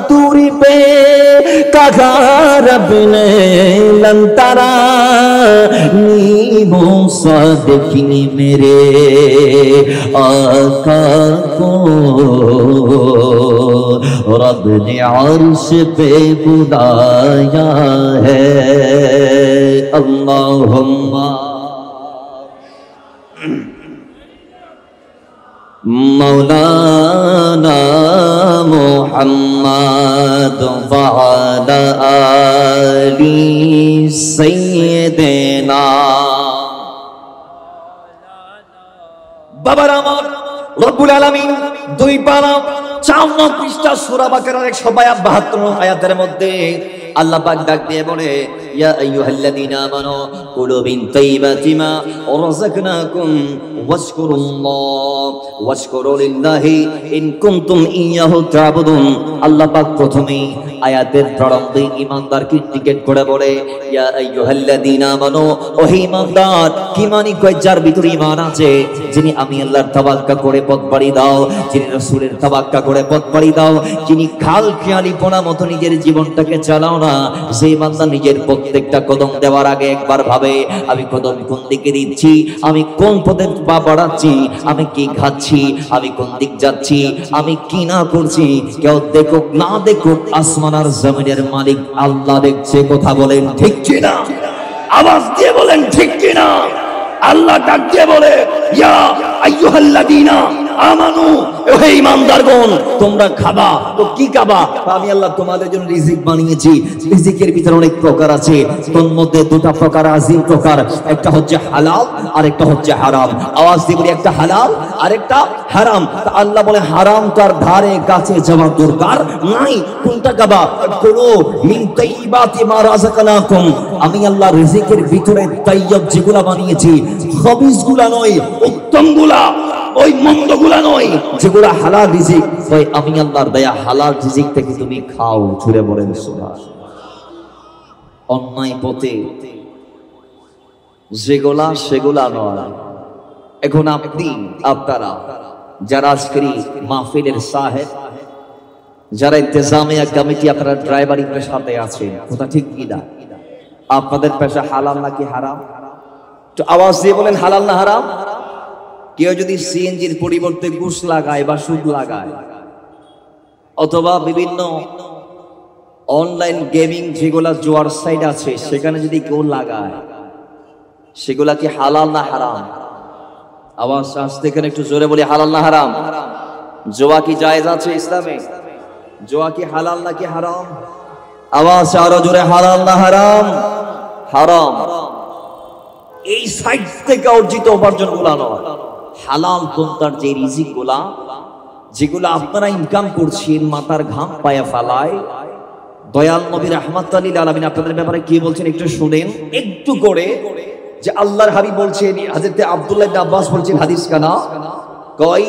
A: दूरी पे रब ने लंतरा नीमो सा देखनी मेरे आका को रब ने अर्श पे बुलाया है अल्लाहुम्मा मौलाना मुहम्मद वअला आली सय्यिदना बाबर আমার রব্বুল আলামিন দুই পারা 54 পৃষ্ঠা সূরা বাকারার 172 আয়াতের মধ্যে আল্লাহ পাক ডাক দিয়ে বলে ইয়া আইয়ুহাল্লাযীনা আমানু কুলু মিন তাইয়্যিবাতি মা রাযাকনাকুম ওয়াশকুরুল্লাহ ওয়াশকুরু লিল্লাহি ইন কুনতুম ইয়াহু তা'বুদুন। আল্লাহ পাক প্রথমেই আয়াতের প্রারম্ভে ঈমানদারকে ইন্ডিকেট করে বলে ইয়া আইয়ুহাল্লাযীনা আমানু ও হে ঈমানদার, কি মানে কয় যার ভিতরে ঈমান আছে, যিনি আমি আল্লাহর তাওয়াক্কা করে পথ পাড়ি দাও, যিনি রাসূলের তাওয়াক্কা করে পথ পাড়ি দাও, যিনি খাল খেয়ালিপনা মতো নিজের জীবনটাকে চালাও না, সেই বান্দা নিজের প্রত্যেকটা কদম দেওয়ার আগে একবার ভাবে আমি কদম কোন দিকে দিচ্ছি, আমি কোন পথে পা বাড়াচ্ছি, আমি কি খাচ্ছি, আমি কোন দিক যাচ্ছি, আমি কি না করছি। কেউ দেখুক না দেখুক, আসমান আর জমিনের মালিক আল্লাহ দেখছে। কথা বলেন ঠিক কিনা? আওয়াজ দিয়ে বলেন ঠিক কিনা? আল্লাহ ডাক দিয়ে বলে ইয়া আইয়ুহাল্লাযীনা আমানু, হে ঈমানদারগণ তোমরা খাবা। তো কি খাবা? আমি আল্লাহ তোমাদের জন্য রিজিক বানিয়েছি। রিজিকের ভিতরে অনেক প্রকার আছে, তোর মধ্যে দুটো প্রকার আজিম প্রকার, একটা হচ্ছে হালাল আর একটা হচ্ছে হারাম। আওয়াজ দিয়ে বলি একটা হালাল আর একটা হারাম। তা আল্লাহ বলে হারাম তার ধারে কাছে যাওয়ার দরকার নাই। কোনটা খাবা? কুলু মিন তাইয়্যিবাতি মা রাযাকনাকুম, আমি আল্লাহ রিজিকের ভিতরে তাইয়্যব যেগুলা বানিয়েছি, খবিসগুলা নয়, উত্তমগুলা, ওই মন্দগুলা নয়, যেগুলা হালাল রিজিক, তাই আমি আল্লাহর দয়া হালাল রিজিক থেকে তুমি খাও। ছুড়ে বলেন সুবহানাল্লাহ। অন্যায় পথে যেগুলা সেগুলা নয়। এখন আপনি আপনারা যারা আজকের মাহফিলের সাহেব, যারা ইন্তেজামিয়া কমিটি, আপনারা ড্রাইভারিং পেশাতে আছেন, কথা ঠিক কি না? আপনাদের পেশা হালাল নাকি হারাম? তো আওয়াজ দিয়ে বলেন হালাল না হারাম? কেউ যদি সিএনজির পরিবর্তে ঘুষ লাগায় বা সুদ লাগায়, অথবা বিভিন্ন অনলাইন গেমিং যেগুলা জুয়ার সাইট আছে সেখানে যদি কেউ লাগায়, সেগুলা কি হালাল না হারাম? আওয়াজ আসতে এখানে একটু জোরে বলি হালাল না হারাম? জুয়া কি জায়েজ আছে ইসলামে? জুয়া কি হালাল নাকি হারাম? আওয়াজ আরো জোরে হালাল না হারাম? হারাম। এই সাইট থেকে অর্জিত উপার্জন গুলা নয়, হালাল পন্থার যে রিজিক গুলা, যেগুলো আপনারা ইনকাম করছেন মাথার ঘাম পায়ে ফালায়, দয়াল নবী রাহমাতুল লিল আলামিন আপনাদের ব্যাপারে কি বলছেন একটু শুনেন একটু করে। যে আল্লাহর হাবিব বলছেন, হযরত আব্দুল্লাহ ইবনে আব্বাস বলছেন হাদিস কানা, কয়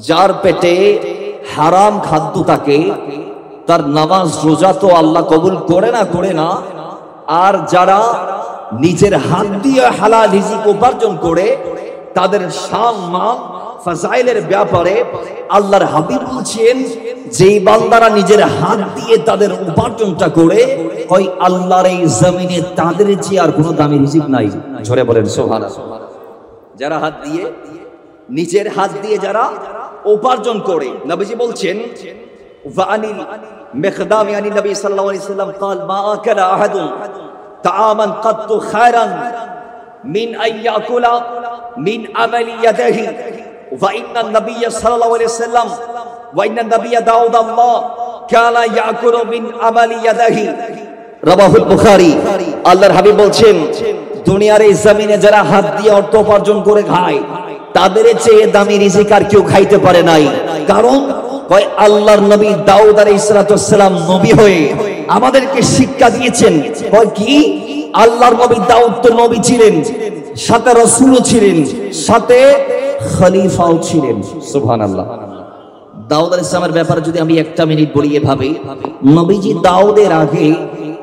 A: যার পেটে হারাম খাদ্য থাকে তার নামাজ রোজা তো আল্লাহ কবুল করে না, আর যারা নিজের হাত দিয়ে হালাল রিজিক উপার্জন করে তাদের শান মান ফাজাইলের ব্যাপারে আল্লাহর হাবিব বলছেন, যেই বান্দারা নিজের হাত দিয়ে তাদের উপার্জনটা করে, ওই আল্লাহর এই জমিনে তাদের চেয়ে আর কোনো দামি রিজিক নাই। জোরে বলেন সুবহানাল্লাহ। যারা হাত দিয়ে, নিজের হাত দিয়ে যারা উপার্জন করে, নবীজি বলছেন ওয়ানিল মিকদাম ইয়ানি নবী সাল্লাল্লাহু আলাইহি ওয়াসাল্লাম قال ما اكل احد طعاما قط خيرا من ان ياكل من عمل يده وان النبي صلى الله عليه وسلم وان النبي داود الله كان ياكل من عمل يده রাবাহুল বুখারী। আল্লাহর হাবিব বলছেন দুনিয়ার এই জমিনে যারা হাত দিয়ে অর্থ উপার্জন করে খায় তাদের চেয়ে দামি রিজিক আর কেউ খাইতে পারে নাই। কারণ কয় আল্লাহর নবী দাউদ আলাইহিস সালাম নবী হয়ে আমাদেরকে শিক্ষা দিয়েছেন। কয় কি? আল্লাহর নবী দাউদ তো নবী ছিলেন, সাথে রাসূলও ছিলেন, সাথে খলিফাও ছিলেন। সুবহানাল্লাহ। দাউদ আলাইহিস সালামের ব্যাপারে যদি আমি একটা মিনিট বলি এভাবে, নবীজি দাউদের আগে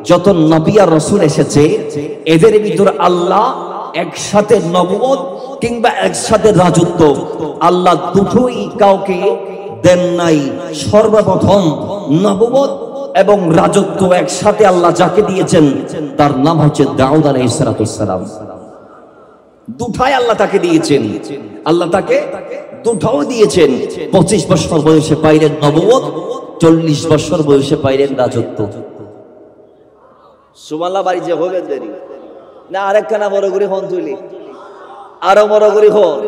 A: যত নবী আর রাসূল এসেছে এদের ভিতর আল্লাহ একসাথে নবুয়ত কিংবা একসাথে রাজত্ব আল্লাহ দুটোই কাউকে দেন নাই। সর্বপ্রথম নবুয়ত এবং রাজত্ব একসাথে আল্লাহ যাকে দিয়েছেন তার নাম হচ্ছে দাউদ আলাইহিস সালাম। দুটাই আল্লাহ তাকে দিয়েছেন, আল্লাহ তাকে দুটাও দিয়েছেন। 25 বছর বয়সে পাইলেন নবুয়ত, 40 বছর বয়সে পাইলেন রাজত্ব। সুবহানাল্লাহ। বাড়ি যে হবে দেরি না আরেকখানা বড় করে হন তুলি, আরো বড় করে হন,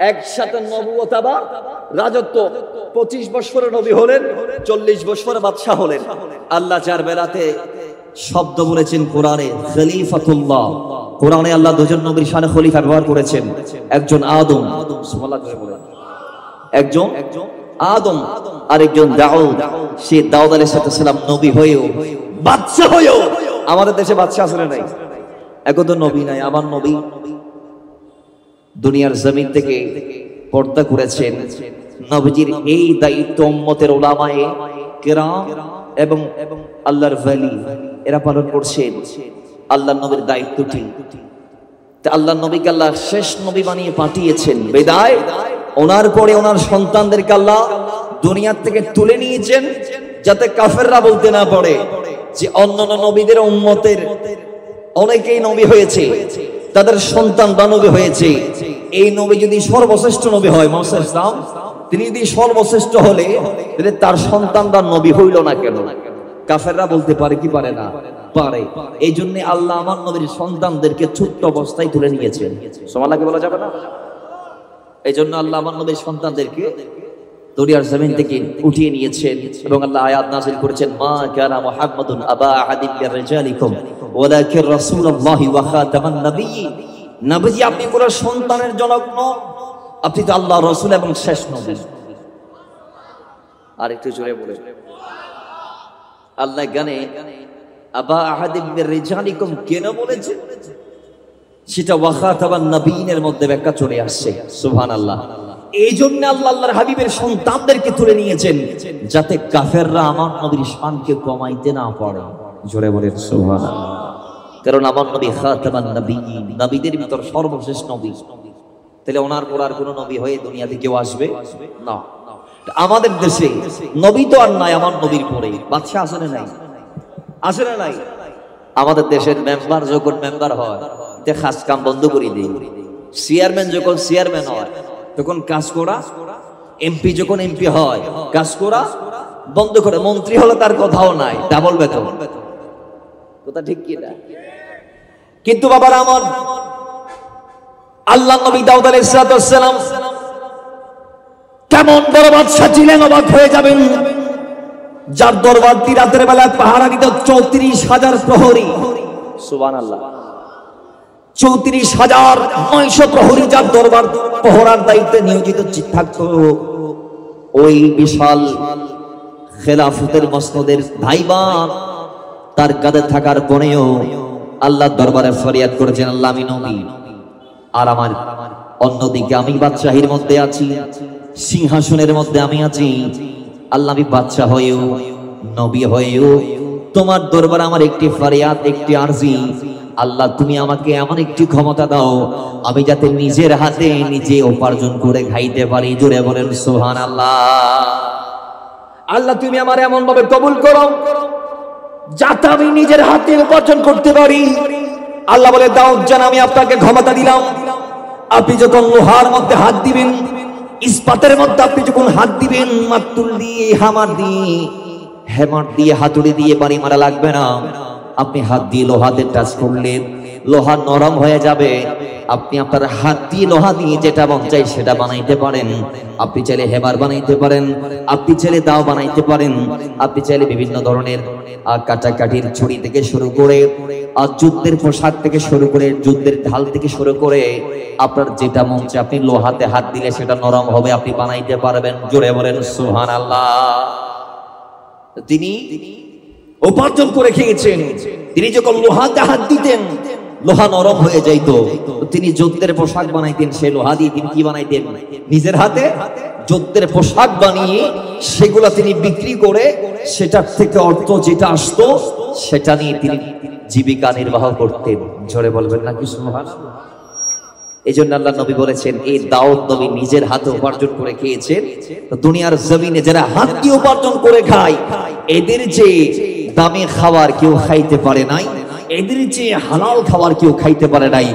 A: একসাথে নবুয়ত আবার রাজত্ব। 25 বছরে নবী হলেন, 40 বছরে বাদশা হলেন। আল্লাহ চার বেলাতে শব্দ বলেছেন কোরআনে খলিফাতুল্লাহ। কোরআনে আল্লাহ দুজন নবীর শানে খলিফা ব্যবহার করেছেন। একজন আদম, সুবহানাল্লাহ করে বলেন, একজন আদম আর একজন দাউদ। সে দাউদ আলাইহিস সালাম নবী হয়েও বাদশা হয়েও, আমাদের দেশে বাদশা আসলে নাই, এখন তো নবী নাই। আমার নবী দুনিয়ার জমিন থেকে পর্দা করেছেন। নবীজির এই দায়িত্ব উম্মতের উলামায়ে কিরাম এবং আল্লাহর ওলি এরা পালন করছেন। আল্লাহর নবীর দায়িত্বটি, আল্লাহর নবীকে আল্লাহ শেষ নবী বানিয়ে পাঠিয়েছেন। বিদায় ওনার পরে ওনার সন্তানদেরকে আল্লাহ দুনিয়া থেকে তুলে নিয়েছেন, যাতে কাফেররা বলতে না পারে যে অন্যান্য নবীদের উম্মতের অনেকেই নবী হয়েছে, তাদের সন্তানরা নবী হয়েছে। এই নবী যদি সর্বশ্রেষ্ঠ নবী হয়, মুহাম্মদ ইসলাম তিনি যদি সর্বশ্রেষ্ঠ হলে তাহলে তার সন্তানরা নবী হইল না কেন? কাফেররা বলতে পারে কি পারে না? পারে। এই জন্য আল্লাহ আমার নবীর সন্তানদেরকে ছোট্ট অবস্থায় তুলে নিয়েছেন। সুবহানাল্লাহ বলা যাবে না? এই জন্য আল্লাহ আমার নবীর সন্তানদেরকে দুনিয়ার জমিন থেকে উঠিয়ে নিয়েছেন এবং আল্লাহ আয়াত নাযিল করেছেন, মা কানা মুহাম্মাদুন আবা আহাদিন মির রিজালিকুম ওয়ালাকিন রাসূলুল্লাহি ওয়া খাতামান নাবিয়্যিন। নবীজি আপনি কোন সন্তানের জনক নন, আপনি তো আল্লাহর রাসূল এবং শেষ নবী। আর একটু জোরে বলেন আল্লাহ গানে আবা আহাদিন মির রিজালিকুম কেন বলেছেন? সেটা ওয়া খাতামান নাবিয়্যিনের মধ্যে ব্যাখ্যা চলে আসছে। সুবহানাল্লাহ। এই জন্য আল্লাহ আল্লাহর হাবিবের সন্তানদেরকে তুলে নিয়েছেন, যাতে কাফেররা আমার নবীর শানকে কমাইতে না পারে। জোরে বলেন সুবহানাল্লাহ। কারণ আমার নবী খাতামান নাবিয়্যিন, নবীদের ভিতর সর্বশেষ নবী। তাহলে ওনার পর আর কোন নবী হয়ে দুনিয়াতে কেউ আসবে না। আমাদের দেশে নবী তো আর নাই, আমার নবীর পরে বাদশা আসলে নাই, আসলে নাই। আমাদের দেশের মেম্বার যখন মেম্বার হয় খাস কাম বন্ধ করে দিই, চেয়ারম্যান যখন চেয়ারম্যান হয় তখন কাজ করা, এমপি যখন এমপি হয় কাজ করা বন্ধ করে, মন্ত্রী হলে তার কথাও নাই, ডাবল বেতন। কথা ঠিক কি না? কিন্তু বাবার আমার আল্লাহ নবী দাউদ আলাইহিস সালাম কেমন বড় বাদশা ছিলেন, অবাক হয়ে যাবেন। যার দরবারটি রাতের বেলা পাহারা দিত 34,000 প্রহরী। সুবহানাল্লাহ। 34,900 প্রহরী যার দরবার পহরার দায়িত্বে নিয়োজিত থাকতো। ওই বিশাল খেলাফতের মসনদের দায়ভার তার কাঁধে থাকার পরেও আল্লাহর দরবারে ফরিয়াদ করেছেন, আল্লাহ আমি নবী আর আমার অন্যদিকে আমি বাদশাহীর মধ্যে আছি, সিংহাসনের মধ্যে আমি আছি। আল্লাহ আমি বাদশা হয়েও নবী হয়েও তোমার দরবারে আমার একটি ফরিয়াদ, একটি আরজি, আল্লাহ তুমি আমাকে এমন একটি ক্ষমতা দাও আমি যাতে নিজের হাতে নিজে উপার্জন করে খাইতে পারি। জোরে বলেন সুবহানাল্লাহ। আল্লাহ তুমি আমার এমন ভাবে কবুল করো যাতে আমি নিজের হাতে উপার্জন করতে পারি। আল্লাহ বলে, দাউদ জান আমি আপনাকে ক্ষমতা দিলাম, আপনি যখন লোহার মধ্যে হাত দিবেন, ইস্পাতের মধ্যে আপনি যখন হাত দিবেন, মাতুল দিয়ে হামার দিয়ে হেমার দিয়ে হাতুড়ি দিয়ে বাড়ি মারা লাগবে না। আপনি হাত দিয়ে লোহাতে টাচ করলেন, লোহা নরম হয়ে যাবে। আপনি আপনার হাত দিয়ে লোহা দিয়ে যেটা মন চাই সেটা বানাইতে পারেন। আপনি চাইলে হেমার বানাইতে পারেন, আপনি চাইলে দাও বানাইতে পারেন, আপনি চাইলে বিভিন্ন ধরনের কাটাকাটির ছুরি থেকে শুরু করে যুদ্ধের পোশাক থেকে শুরু করে যুদ্ধের ঢাল থেকে শুরু করে আপনার যেটা মন চায় আপনি লোহাতে হাত দিলে সেটা নরম হবে, আপনি বানাইতে পারবেন। জোরে বলেন সুবহানাল্লাহ। তিনি উপার্জন করে খেয়েছেন। তিনি যখন লোহাতে হাত দিতেন লোহা নরম হয়ে যাইত। তিনি যুদ্ধের পোশাক বানাইতেন, সে লোহা দিয়ে তিনি কি বানাইতেন? নিজের হাতে যুদ্ধের পোশাক বানিয়ে সেগুলা তিনি বিক্রি করে সেটার থেকে অর্থ যেটা আসতো সেটা নিয়ে তিনি জীবিকা নির্বাহ করতেন। জোরে বলবেন নাকি সুবহানাল্লাহ। এই জন্য আল্লাহ নবী বলেছেন, এই দাউদ নবী নিজের হাতে উপার্জন করে খেয়েছেন। তো দুনিয়ার জমিনে যারা হাত দিয়ে উপার্জন করে খায় এদের যে দামি খাবার কেউ খাইতে পারে নাই, এদের যে হালাল খাবার কেউ খাইতে পারে নাই।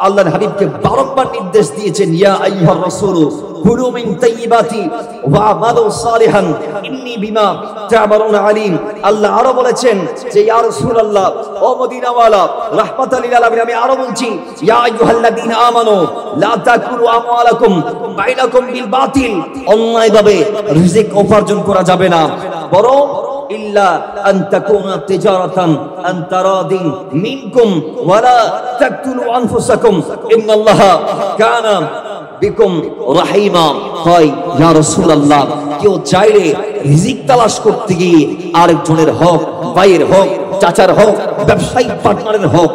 A: আল্লাহর হাবিবকে বারবার নির্দেশ দিয়েছেন, ইয়া আইয়ুহার রাসূল কুলু মিন তাইয়্যিবাতি ওয়া আমালু সালিহান ইন্নী বিমা তা'মালুনা আলিম। আল্লাহ আরো বলেছেন যে ইয়া রাসূলুল্লাহ, ও মদিনাওয়ালা রাহমাতাল লিল আলামিন, আমি আরো বলছি, ইয়া আইয়ুহাল্লাযীনা আমানু লা তাকুলু আমওয়ালাকুম বাইনাকুম বিল বাতিল। অন্যায়ভাবে রিজিক উপার্জন করা যাবে না, বরং ইল্লা আন তাকুনা তিজারাতান আন তারাদিন মিনকুম ওয়া লা তাকতুলু আনফুসাকুম ইন্নাল্লাহা কানা বিকুম রাহিমা। হয় ইয়া রাসূলুল্লাহ, কেউ চাইলে রিজিক তালাশ করতে গিয়ে আরেকজনের হক, ভাইয়ের হক, চাচার হক, ব্যবসায়িক পার্টনারের হক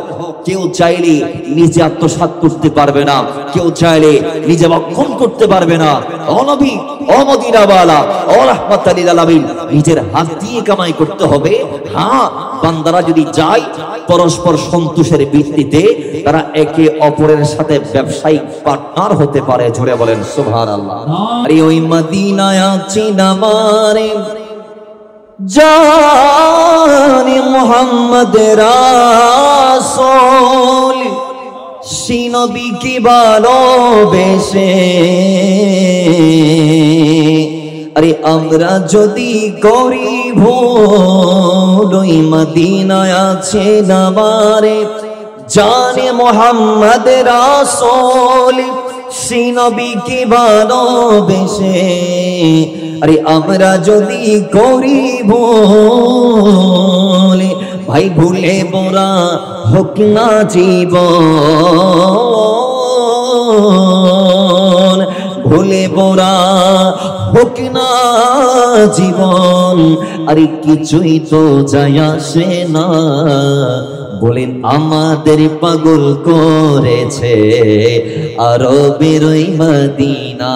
A: কেউ চাইলে নিজে আত্মসাৎ করতে পারবে না, কেউ চাইলে নিজে ভক্ষণ করতে পারবে না। ও নবী, ও মদিনাওয়ালা, ও রাহমাতাল লিল আলামিন, নিজের হাত দিয়ে কামাই করতে হবে। হ্যাঁ, বান্দারা যদি যায় পরস্পর সন্তোষের ভিত্তিতে তারা একে অপরের সাথে ব্যবসায়িক পার্টনার হতে পারে। জোরে বলেন সুবহানাল্লাহ। আরে ওই মদিনায় আছি নামারে জানি মুহাম্মদ রাসূল, সেই নবীকে ভালোবেসে আরে আমরা যদি করি ভুল, ওই মদিনায় আছে নামারে জানে মুহাম্মদ রাসূল, সেই নবীকে ভালোবেসে আরে আমরা যদি করি ভুল, ভাই ভুলে বোরা হোক না জীবন, ভুলে বোরা হোক না জীবন, আরে কিছুই তো যায় আসে না। বলেন আমাদের পাগল করেছে আরবের ওই মদিনা,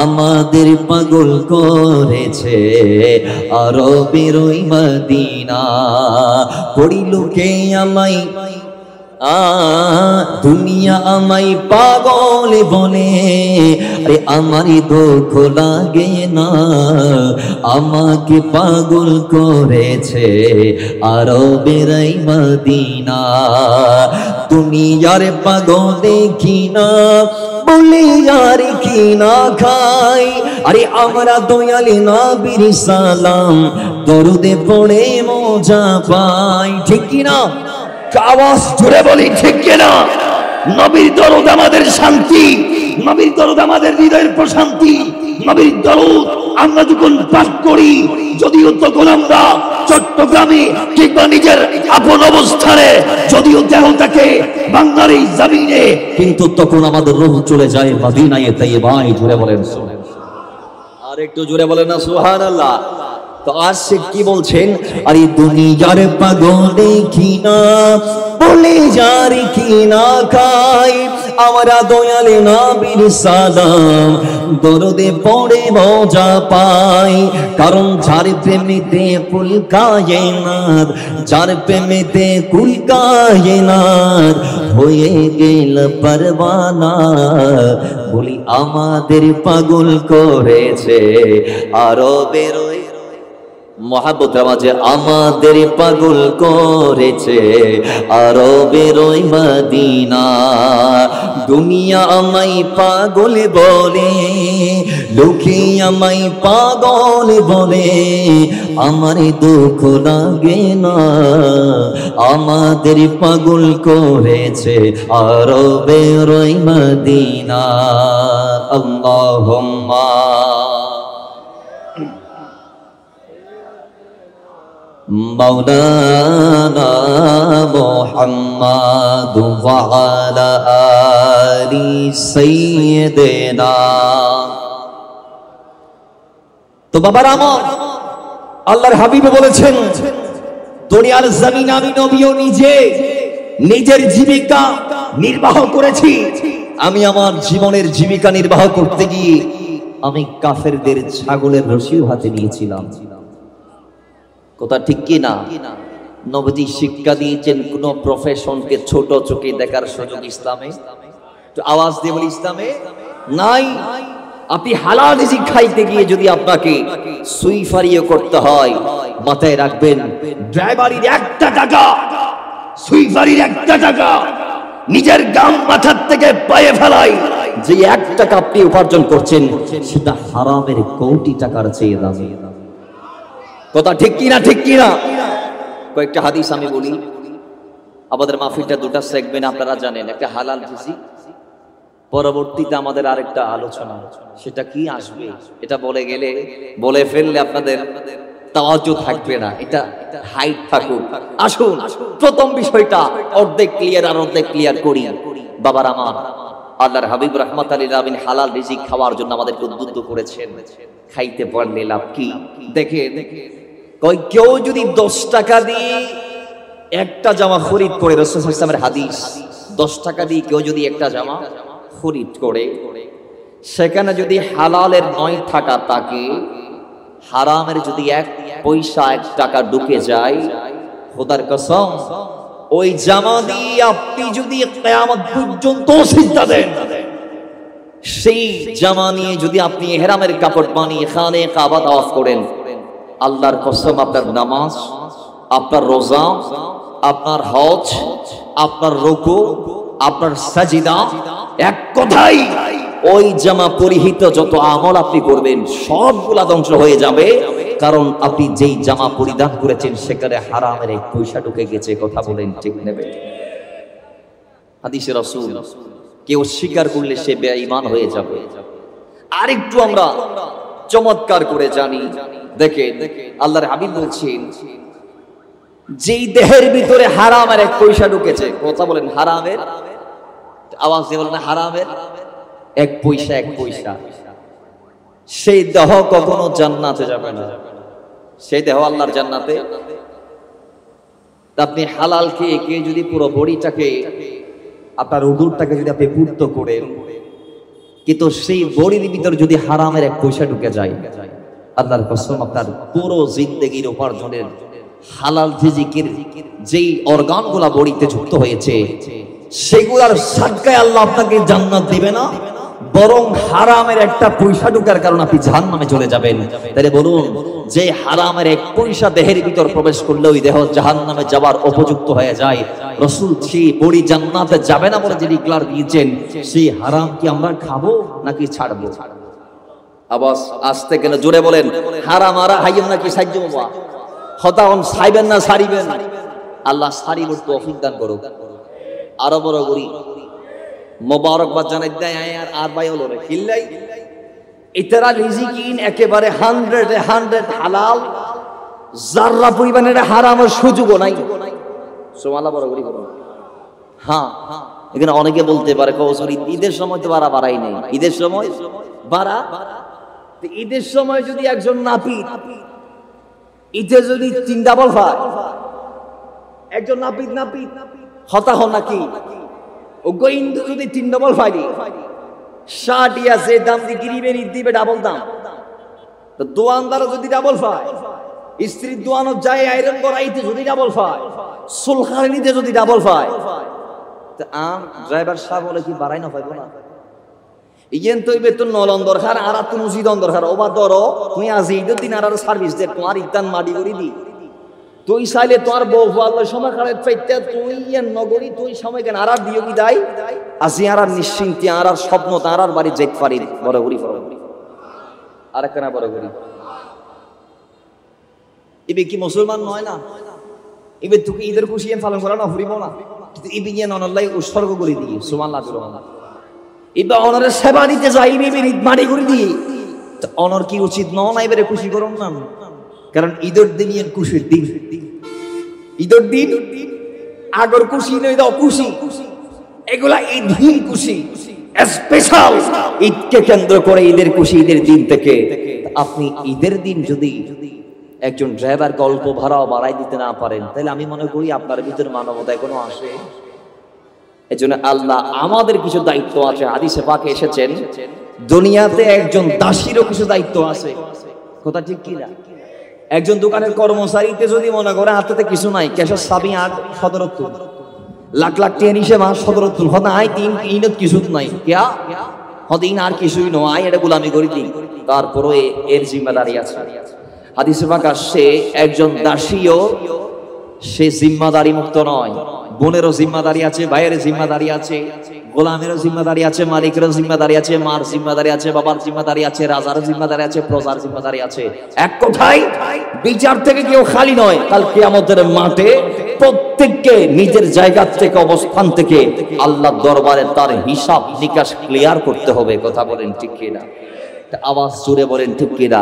A: আমাদের পাগল করেছে আরবের ওই মদিনা। পড়িলুকে আমায় দুনিয়া আমায় পাগল বলে, আরে আমারই দুঃখ লাগে না, আমাকে পাগল করেছে আরবের এই মদিনা। দুনিয়ার পাগল দেখি না বলে আর কি না খাই, আরে আমরা দয়ালি নবীর সালাম দরুদে পড়ে মজা পাই। ঠিক কি না? আওয়াজ জোরে বলি, ঠিক কিনা? নবীর দরুদ আমাদের শান্তি, নবীর দরুদ আমাদের হৃদয়ের প্রশান্তি। নবীর দরুদ আমরা যখন পাঠ করি, যদিও তখন আমরা চট্টগ্রামে কিংবা নিজের আপন অবস্থানে, যদিও দেহ থাকে বাংলার এই জমিনে, কিন্তু তখন আমাদের রূহ চলে যায় মদিনায়ে তাইয়্যিবায়। জোরে বলেন আর একটু জোরে বলেন না সুবহানাল্লাহ। তো আশিক কি বলছেন? আরে দুনিয়ার পাগল দেখি না বলে যার কি না খাই, আমরা দয়ালে নবীর সালাম দরুদে পড়ে মজা পাই। কারণ যার প্রেমেতে কুল কায়নাত, যার প্রেমেতে কুল কায়নাত হয়ে গেল পরওয়ানা। বলি আমাদের পাগল করেছে আরবের মহাব্বত মাঝে আমাদের পাগল করেছে আরবের ওই মদিনা। দুনিয়া আমায় পাগল বলে, লোকে আমায় পাগল বলে, আমার দুঃখ লাগে না। আমাদের পাগল করেছে আরবের ওই মদিনা। আল্লাহুম্মা মাওলানা মুহাম্মাদ ওয়া আলা আলি সাইয়্যিদিনা। তো বাবার আমার, আল্লাহর হাবিব বলেছেন, দুনিয়ার জমিন আমি নবীও নিজের জীবিকা নির্বাহ করেছি। আমি আমার জীবনের জীবিকা নির্বাহ করতে গিয়ে আমি কাফেরদের ছাগলের রশিও হাতে নিয়েছিলাম। কথা ঠিক কি না? নবীজি শিক্ষা দিয়েছেন কোন প্রফেশনকে ছোট চোখে দেখার সুযোগ ইসলামে, তো আওয়াজ দিয়ে বলি, ইসলামে নাই। আপনি হালাল রিজিক খাইতে গিয়ে যদি আপনাকে সুইফারিও করতে হয়, মাথায় রাখবেন ড্রাইভারির 1টা টাকা, সুইফারির 1টা টাকা নিজের গাম মাথার থেকে পায়ে ফেলাই, যে 1 টাকা আপনি উপার্জন করছেন সেটা হারামের কোটি টাকার চেয়ে দামি। কথা ঠিক কি না? ঠিক কি না? কয়েকটা হাদিস আমি বলি। আমাদের মাহফিলটা 2টা সেগমেন্ট, আপনারা জানেন, একটা হালাল রিজিক, পরবর্তীতে আমাদের আরেকটা আলোচনা। সেটা কি আসবে এটা বলে ফেললে আপনাদের তাওয়াজ্জু থাকবে না, এটা হাইট থাকুক। আসুন প্রথম বিষয়টা অর্ধেক ক্লিয়ার আর অর্ধেক ক্লিয়ার করি। বাবার আমার, আল্লাহর হাবিব রাহমাতুল লিল আলামিন হালাল রিজিক খাওয়ার জন্য আমাদেরকে উদ্বুদ্ধ করেছেন। খাইতে পারলে লাভ কি? দেখেন, কেউ যদি 10 টাকা দিয়ে একটা জামা খরিদ করে, রাসূল সাল্লাল্লাহু আলাইহি ওয়াসাল্লামের হাদিস, 10 টাকা দিয়ে কেউ যদি একটা জামা খরিদ করে, সেখানে যদি হালালের 9 টাকা থাকে, হারামের যদি 1 পয়সা 1 টাকা ঢুকে যায়, খোদার কসম ওই জামা দিয়ে আপনি যদি কিয়ামত পর্যন্ত সিজদা দেন, সেই জামা নিয়ে যদি আপনি ইহরামের কাপড় বানিয়ে খানে কাবা তাওয়াফ করেন, আল্লাহর কসম আপনার নামাজ, আপনার রোজা, আপনার হজ, আপনার রুকু, আপনার সাজদা, এক কথাই ওই জামা পরিহিত যত আমল আপনি করবেন সবগুলা ধ্বংস হয়ে যাবে। কারণ আপনি যেই জামা পরিধান করেছেন সেখানে হারামের 1 পয়সা ঢুকে গেছে। কথা বলেন ঠিক নেবে? হাদিসে রাসূল, কেউ স্বীকার করলে সে বেঈমান হয়ে যাবে। আরেকটু আমরা চমৎকার করে জানি, দেখেন আল্লাহর হাবিব বলছেন, যেই দেহের ভিতরে হারামের 1 পয়সা ঢুকেছে, কথা বলেন হারামের, আওয়াজ দিয়ে বলেন হারামের 1 পয়সা, 1 পয়সা, সেই দেহ কখনো জান্নাতে যাবে না। সেই দেহ আল্লাহর জান্নাতে। আপনি হালাল খেয়ে যদি পুরো বডিটাকে, আপনার উদুরটাকে যদি আপনি পূর্ত করেন, কিন্তু সেই বডির ভিতর যদি হারামের 1 পয়সা ঢুকে যায়, আল্লাহর কসম আপনার পুরো জিন্দেগির উপার্জনের হালাল রিজিকের যেই অর্গানগুলা বডিতে যুক্ত হয়েছে সেগুলার সাদকায় আল্লাহ আপনাকে জান্নাত দিবে না, বরং হারামের 1টা পয়সা ঢোকার কারণে আপনি জাহান্নামে চলে যাবেন। তাহলে বলুন, যে হারামের 1 পয়সা দেহের ভিতর প্রবেশ করলে ওই দেহ জাহান্নামে যাবার উপযুক্ত হয়ে যায়, রাসূল সেই বডি জান্নাতে যাবে না বলে যে ডিক্লার দিয়েছেন, সেই হারাম কি আমরা খাবো নাকি ছাড়বো? আবাস আসতে কেন জোরে বলেন, হারাম আরা হাইম নাকি সাহায্য বাবা, হতাম সাইবেন না সারিবেন? আল্লাহ সারিবর তৌফিক দান করুক। আরো বড় করি মোবারকবাদ জানাই দেয় আর ভাই হলো রে কিল্লাই ইতারা রিজিকিন একেবারে 100 হালাল, যাররা পরিমাণের হারামের সুযোগও নাই। সুবহানাল্লাহ, বড় করি বলুন। হ্যাঁ, এখানে অনেকে বলতে পারে কৌশলী ঈদের সময় তো বাড়াই নাই, ঈদের সময় বাড়া, ঈদের সময় যদি একজন নাপিত ঈদে যদি 3 ডাবল হয়, একজন নাপিত হতা হন নাকি ও গোইন্দু যদি 3 ডাবল ফাইলি, 60 ইয়া যে দাম দিয়ে গিরিবেন ঈদ দিবে ডাবল দাম। তো দোয়ানদারও যদি ডাবল পায়, স্ত্রীর দোয়ানো যায় আয়রন করাইতে যদি ডাবল পায়, সুলখানিতে যদি ডাবল পায়, তো ড্রাইভার সাহেব বলে কি বাড়াই না পাইব না? ইয়েন তুই বেতন নলন দরকার আর তুই মুসিদন দরকার ওবা ধরো তুই আজি ঈদের দিন আর সার্ভিস দে তোমার ইদান মাটি করে দি তুই চাইলে তোমার বউ আল্লাহ সময় খারাপ পাইতে তুই ইয়েন নগরী তুই সময় কেন আর দিও কি দাই আজি আর নিশ্চিন্তি আর স্বপ্ন তার আর বাড়ি যেতে পারি বড় করি আর একটা বড় করি এবে কি মুসলমান নয় না এবে তুই ঈদের খুশি পালন করা না ফুরিব না কিন্তু এবে ইয়ে ননল্লাই উৎসর্গ করে দিই সুবহানাল্লাহ এবার অনরের সেবা দিতে যাইবে মারি করে দিয়ে অনর কি উচিত নয় এবারে খুশি করুন না কারণ ঈদের দিন ইয়েন খুশির দিন ঈদের দিন আগর খুশি নয় দাও খুশি এগুলা ঈদ দিন খুশি স্পেশাল ঈদকে কেন্দ্র করে ঈদের খুশি ঈদের দিন থেকে আপনি ঈদের দিন যদি একজন ড্রাইভার অল্প ভাড়াও বাড়াই দিতে না পারেন তাহলে আমি মনে করি আপনার ভিতরে মানবতা এখনো আসে এজন্য আল্লাহ আমাদের কিছু দায়িত্ব আছে হাদিসে পাকে এসেছেন দুনিয়াতে একজন দাসীরও কিছু দায়িত্ব আছে কথা ঠিক কি না একজন দোকানের কর্মচারীতে যদি মনে করে হাতে কিছু নাই ক্যাশের চাবি আর 17 লাখ লাখ টাকা নিছে মাস 17 হদা আই তিন ইনত কিছু নাই কিয়া হদিন আর কিছুই নয় এটা গোলামি করে দিই তারপরে এর জিম্মাদারি আছে হাদিসে পাক আসছে একজন দাসীও সে জিম্মাদারি মুক্ত নয় বোনেরও জিম্মাদারি আছে ভাইয়ের জিম্মাদারি আছে গোলামেরও জিম্মাদারি আছে মালিকেরও জিম্মাদারি আছে মার জিম্মাদারি আছে বাবার জিম্মাদারি আছে রাজার জিম্মাদারি আছে প্রজার জিম্মাদারি আছে এক কথায় বিচার থেকে কেউ খালি নয় কাল কিয়ামতের মাঠে প্রত্যেককে নিজের জায়গা থেকে অবস্থান থেকে আল্লাহর দরবারে তার হিসাব নিকাশ ক্লিয়ার করতে হবে কথা বলেন ঠিক কিনা আওয়াজ জোরে বলেন ঠিক কিনা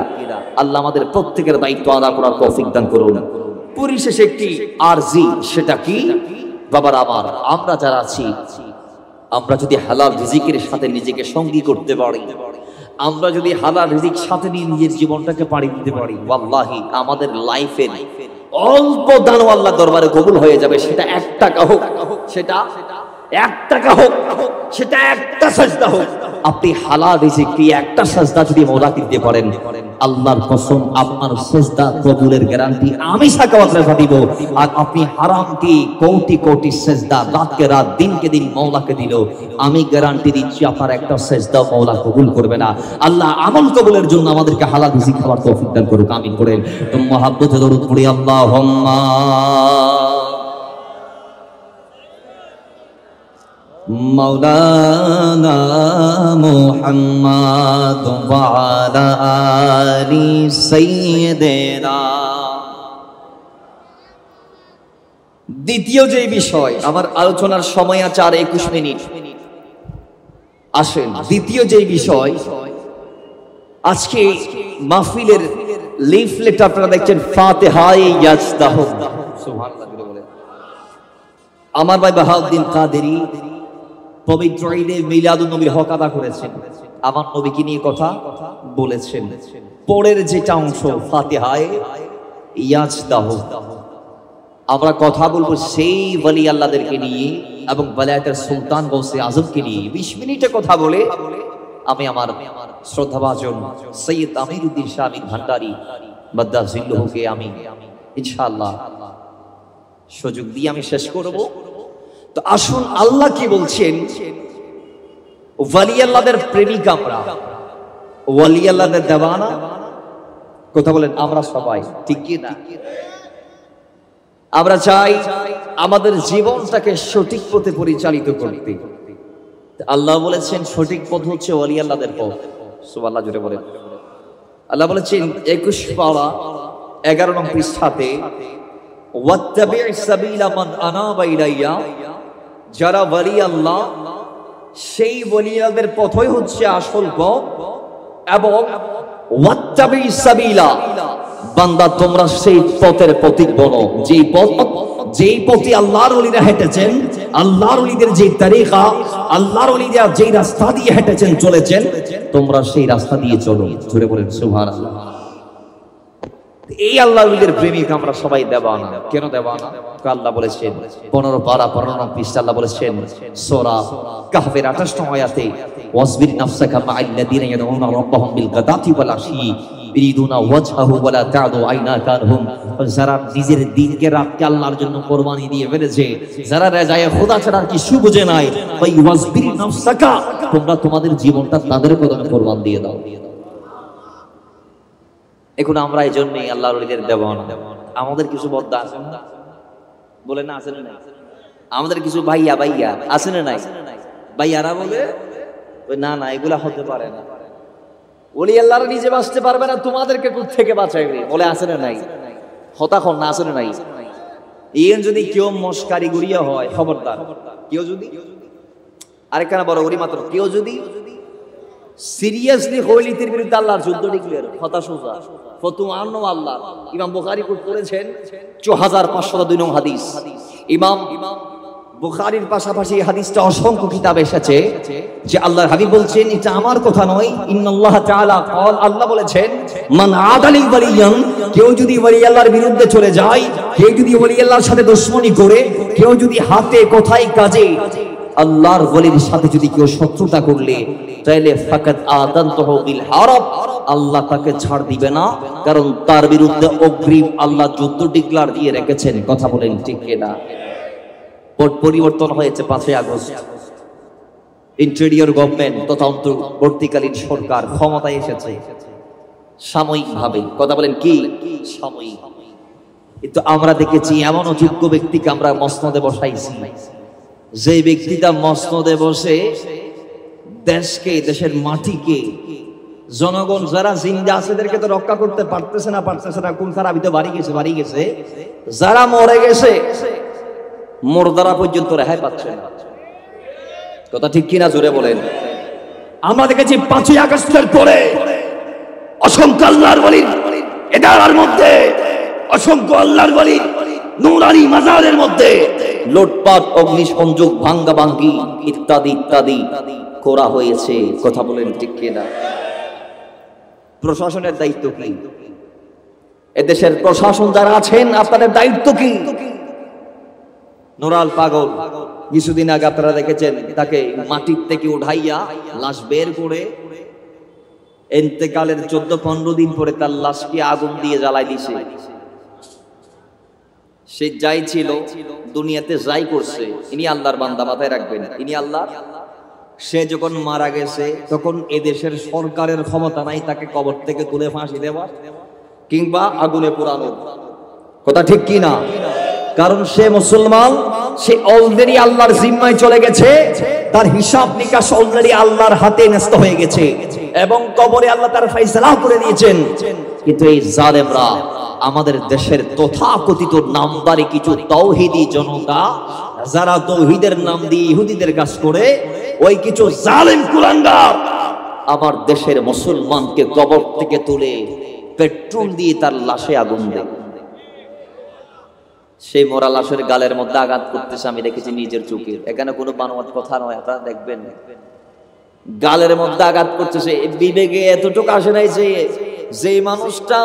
A: আল্লাহ আমাদের প্রত্যেকের দায়িত্ব আদা করার তৌফিক দান করুন পরিশেষে একটি আরজি সেটা কি বাবার আমার আমরা যারা আছি আমরা যদি হালাল রিজিকের সাথে নিজেকে সঙ্গী করতে পারি আমরা যদি হালাল রিজিক সাথে নিয়ে নিজের জীবনটাকে পাড়ি দিতে পারি ওয়াল্লাহি আমাদের লাইফের অল্প দানও আল্লাহ দরবারে কবুল হয়ে যাবে সেটা 1 টাকা হোক সেটা 1 টাকা হোক সেটা একটা সাজদা হোক আপনি হালাল রিজিক দিয়ে একটা সাজদা যদি মওলাকে দিতে পারেন আল্লাহর কসম আপনার সাজদা কবুলের গ্যারান্টি আমি সাকাওয়াত রেখা দিব আর আপনি হারাম কি কোটি কোটি সাজদা রাতকে রাত দিনকে দিন মওলাকে দিল আমি গ্যারান্টি দিচ্ছি আপনার একটা সাজদা মওলা কবুল করবে না আল্লাহ আমল কবুলের জন্য আমাদেরকে হালাল রিজিক খাওয়ার তৌফিক দান করুক আমিন করেন তো মহব্বতে দরুদ পড়ি আল্লাহুম্মা মাওলানা মুহাম্মদ ওয়া আলা আলি সাইয়্যিদিনা দ্বিতীয় যে বিষয় আমার আলোচনার সময় আছে আর 21 মিনিট আসেন দ্বিতীয় যে বিষয় আজকে মাহফিলের লিফলেট আপনারা দেখছেন ফাতিহায়ে ইয়াজদাহ সুবহানাল্লাহ বলে আমার ভাই বাহাউদ্দিন কাদেরী পবিত্র ঈদে মিলাদুন নবীর হক আদা করেছেন আমার নবীকে নিয়ে কথা বলেছেন পরের যেটা অংশ ফাতিহায়ে ইয়াজদাহ আমরা কথা বলবো সেই ওলি আল্লাহদেরকে নিয়ে এবং ওলায়াতের সুলতান গৌসে আজমকে নিয়ে 20 মিনিটে কথা বলে আমি আমার শ্রদ্ধাভাজন সৈয়দ আমিরউদ্দিন শাহ আমির ভান্ডারী মাদ্দাজিল্লুহুকে আমি ইনশাআল্লাহ সুযোগ দিয়ে আমি শেষ করব তো আসুন আল্লাহ কি বলছেন ওলি আল্লাহদের প্রেমিক আমরা ওলি আল্লাহদের দেওয়ানা কথা বলেন আমরা সবাই ঠিক কি না আমরা চাই আমাদের জীবনটাকে সঠিক পথে পরিচালিত করতে আল্লাহ বলেছেন সঠিক পথ হচ্ছে ওলি আল্লাহদের পথ সুবহানাল্লাহ জোরে বলেন আল্লাহ বলেছেন 21 পারা 11 নং পৃষ্ঠাতে ওয়াত্তাবি' সাবিলা মান আনাবা ইলাইয়া যারা ওলি আল্লাহ সেই ওলি আল্লাহদের পথই হচ্ছে আসল পথ এবং ওয়াত্তাবি' সাবিলা বান্দা তোমরা সেই পথের পথিক বনো যেই পথে আল্লাহর ওলিরা হেঁটেছেন আল্লাহর ওলিদের যে তরিকা আল্লাহর ওলিরা যে রাস্তা দিয়ে হেঁটেছেন চলেছেন তোমরা সেই রাস্তা দিয়ে চলো জোরে বলেন সুবহানাল্লাহ এই আল্লাহর ওলিদের প্রেমিক আমরা সবাই দেওয়ানা কেন দেওয়ানা আল্লাহ বলেছেন 15 পারা 15 নং পৃষ্ঠা আল্লাহ বলেছেন সূরা কাহফের 28 নং আয়াতে ওয়াসবির নাফসাকা মা'আল্লাযীনা ইয়াদউনা রাব্বাহুম বিল গাদাতি ওয়াল আশি ইরিদুনা ওয়াজহাহু ওয়ালা তা'দু আইনাকা আনহুম। যারা নিজের দিনকে রাতকে আল্লাহর জন্য কোরবানি দিয়ে ফেলেছে, যারা রেজায়ে খোদা ছাড়া আর কিছু বুঝে নাই, ওই ওয়াজবির নাফসাকা, তোমরা তোমাদের জীবনটা তাদের কদমে কোরবান দিয়ে দাও। এখন আমরা এই জন্যই আল্লাহর ওলিদের দেওয়ানা। আমাদের কিছু বদ্দা আছে না, বলে না আছে না নাই? আমাদের কিছু ভাইয়া ভাইয়া আছে না নাই? ভাইয়ারা বলে না না এগুলা হতে পারে না, ওলি আল্লাহরা নিজে বাঁচতে পারবে না, তোমাদেরকে কোথা থেকে বাঁচাইবে, বলে আছে না নাই? হতাখন না আছে না নাই? ইয়েন যদি কেউ মস্কারি গুড়িয়া হয়, খবরদার। কেউ যদি আরেকখানা বড় করি মাত্র, কেউ যদি সিরিয়াসলি হইলিতের বিরুদ্ধে আল্লাহর যুদ্ধ ডিক্লেয়ার, হতাশা ফতুয়া আল্লাহ। ইমাম বুখারী কোট করেছেন 4502 নং হাদিস। ইমাম বুখারীর পাশাপাশি হাদিসটা অসংখ্য কিতাবে এসেছে যে আল্লাহর হাবিব বলছেন, এটা আমার কথা নয়, ইন্নাল্লাহ তাআলা ক্বাল, আল্লাহ বলেছেন, মান আদালি ওয়ালিয়ান, কেউ যদি ওলি আল্লাহর বিরুদ্ধে চলে যায়, কেউ যদি ওলি আল্লাহর সাথে দুশমনি করে, কেউ যদি হাতে কথায় কাজে আল্লাহর ওলির সাথে যদি কেউ শত্রুতা করলে, তাইলে ফাকাত আদানতুহু বিল হারব, আল্লাহ তাকে ছাড় দিবে না, কারণ তার বিরুদ্ধে অগ্রিম আল্লাহ যুদ্ধ ডিক্লেয়ার দিয়ে রেখেছেন। কথা বলেন ঠিক কিনা? পরিবর্তন হয়েছে 5ই আগস্ট, ইন্টেরিয়র গভর্নমেন্ট তথা অন্তর্বর্তীকালীন সরকার ক্ষমতায় এসেছে সাময়িকভাবে। কথা বলেন কি সাময়িক? কিন্তু আমরা দেখেছি এমন অযোগ্য ব্যক্তিকে আমরা মসনদে বসাইছি, যে ব্যক্তিটা মসনদে বসে দেশকে, দেশের মাটিকে, জনগণ যারা জিন্দা আছে এদেরকে তো রক্ষা করতে পারতেছে না। কোন খারাপিতে বাড়ি গেছে, যারা মরে গেছে মোরদারা পর্যন্ত রেহাই পাচ্ছে না। কথা ঠিক কিনা? জোরে বলেন। আমরা দেখেছি 5ই আগস্টের পরে অসংখ্য আল্লাহর ওলির এদারার মধ্যে, অসংখ্য আল্লাহর ওলির নূরানি মাজারের মধ্যে লুটপাট, অগ্নিসংযোগ, ভাঙ্গাভাঙ্গি ইত্যাদি ইত্যাদি করা হয়েছে। কথা বলেন ঠিক কিনা? প্রশাসনের দায়িত্ব কি? এদেশের প্রশাসন যারা আছেন, আপনাদের দায়িত্ব কি? নুরাল পাগল কিছুদিন আগে আপনারা দেখেছেন, তাকে মাটির থেকে উঠাইয়া লাশ বের করে ইন্তেকালের 14-15 দিন পরে তার লাশকে আগুন দিয়ে জ্বালাই দিয়েছে। সে যাই ছিল দুনিয়াতে, যাই করছে, ইনি আল্লাহর বান্দা, মাথায় রাখবেন, ইনি আল্লাহ। সে যখন মারা গেছে তখন এদেশের সরকারের ক্ষমতা নাই তাকে কবর থেকে তুলে ফাঁসি দেওয়া কিংবা আগুনে পোড়ানো। কথা ঠিক কি না? কারণ সে মুসলমান, সে অলরেডি আল্লাহর জিম্মায় চলে গেছে, তার হিসাব নিকাশ অলরেডি আল্লাহর হাতে ন্যস্ত হয়ে গেছে এবং কবরে আল্লাহ তার ফয়সালা করে দিয়েছেন। কিন্তু এই জালেমরা, আমাদের দেশের তথাকথিত নামদারি কিছু তাওহীদি জনতা, যারা তাওহীদের নাম দিয়ে ইহুদিদের কাজ করে, ওই কিছু জালেম কুলাঙ্গার আমার দেশের মুসলমানকে কবর থেকে তুলে পেট্রোল দিয়ে তার লাশে আগুন দেয়। সেই মরা লাশের গালের মধ্যে আঘাত করতেছে, আমি দেখেছি নিজের চোখে। এখানে কোনো বানোয়াট কথা নয়, আপনারা দেখবেন। গালের মধ্যে আঘাত করতেছে, বিবেকে এতটুকু আসে নাই যে মানুষটা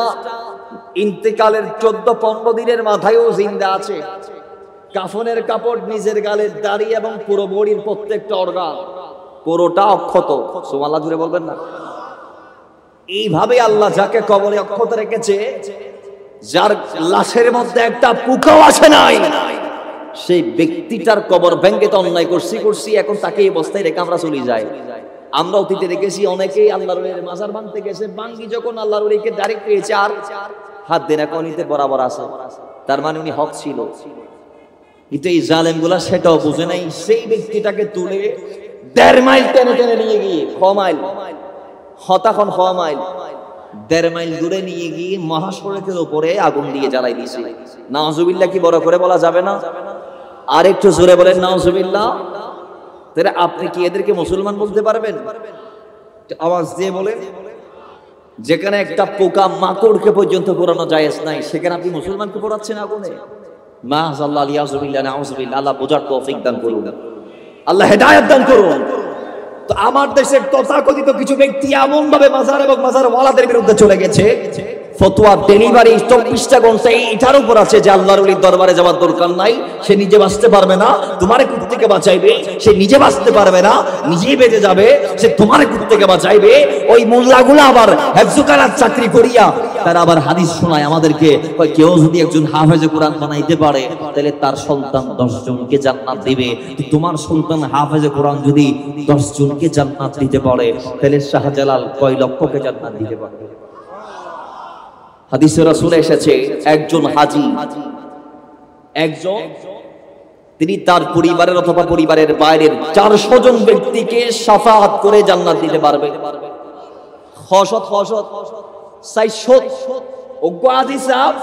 A: ইন্তেকালের 14-15 দিনের মাথায়ও জিন্দা আছে, কাফনের কাপড়, নিজের গালের দাড়ি এবং পুরো বডির প্রত্যেকটা অর্গান পুরোটা অক্ষত। সুবহানাল্লাহ জুড়ে বলবেন না? এইভাবে আল্লাহ যাকে কবরে অক্ষত রেখেছে, যার লাশের মধ্যে একটা পোকাও আসে নাই, সেই ব্যক্তিটার কবর ভেঙে তো অন্যায় করছি, এখন তাকে এই অবস্থায় রেখে আমরা চলে যাই। আমরা অতীতে দেখেছি অনেকেই আল্লাহর ওলির মাজার ভাঙতে গেছে, ভাঙ্গি যখন আল্লাহর ওলিকে ডাইরেক্ট পেয়েছে আর হাত দেনা কনিতে বরাবর আছে, তার মানে উনি হক ছিল। কিন্তু এই জালেমগুলা সেটাও বুঝে নাই, সেই ব্যক্তিটাকে তুলে 1.5 মাইল টেনে টেনে নিয়ে গিয়ে, 6 মাইল, হতাখন 6 মাইল, 1.5 মাইল দূরে নিয়ে গিয়ে মহাসড়কের উপরে আগুন দিয়ে জ্বালাই দিয়েছে। নাউজুবিল্লাহ কি বড় করে বলা যাবে না? আর একটু জোরে বলেন নাউজুবিল্লাহ। তাহলে আপনি কি এদেরকে মুসলমান বলতে পারবেন? আওয়াজ দিয়ে বলেন। যেখানে একটা পোকা মাকড়কে পর্যন্ত পোড়ানো জায়েজ নাই, সেখানে আপনি মুসলমানকে পোড়াচ্ছেন আগুনে। মাআযাল্লাহ, ইয়াযুবিল্লাহ, নাউযুবিল্লাহ। আল্লাহ বোঝার তৌফিক দান করুন, আল্লাহ হেদায়েত দান করুন। তো আমার দেশের তথাকথিত কিছু ব্যক্তি এমন ভাবে মাজার এবং মাজার ওয়ালাদের বিরুদ্ধে চলে গেছে, ফতোয়া ডেলিভারি 24টা ঘন্টা এটার উপর আছে যে আল্লাহর ওলির দরবারে যাওয়ার দরকার নাই, সে নিজে বাঁচতে পারবে না, তোমারে কুত থেকে বাঁচাইবে। সে নিজে বাঁচতে পারবে না, নিজেই বেঁচে যাবে, সে তোমারে কুত থেকে বাঁচাইবে। ওই মোল্লাগুলো আবার হেফজুকালার চাকরি করিয়া তারা আবার হাদিস শোনায় আমাদেরকে। কেউ যদি একজন হাফেজে কোরআন বানাইতে পারে তাহলে তার সন্তান 10 জনকে জান্নাত দিবে। তোমার সন্তান হাফেজে কোরআন যদি 10 জনকে জান্নাত দিতে পারে তাহলে শাহজালাল কয় লক্ষকে জান্নাত দিতে পারবে? হাদিসে রাসূলে এসেছে একজন হাজী, একজন তিনি তার পরিবারের অথবা পরিবারের বাইরের 400 জন ব্যক্তিকে শাফাআত করে জান্নাত দিতে পারবে। হসত 400 ওগাদি সাহেব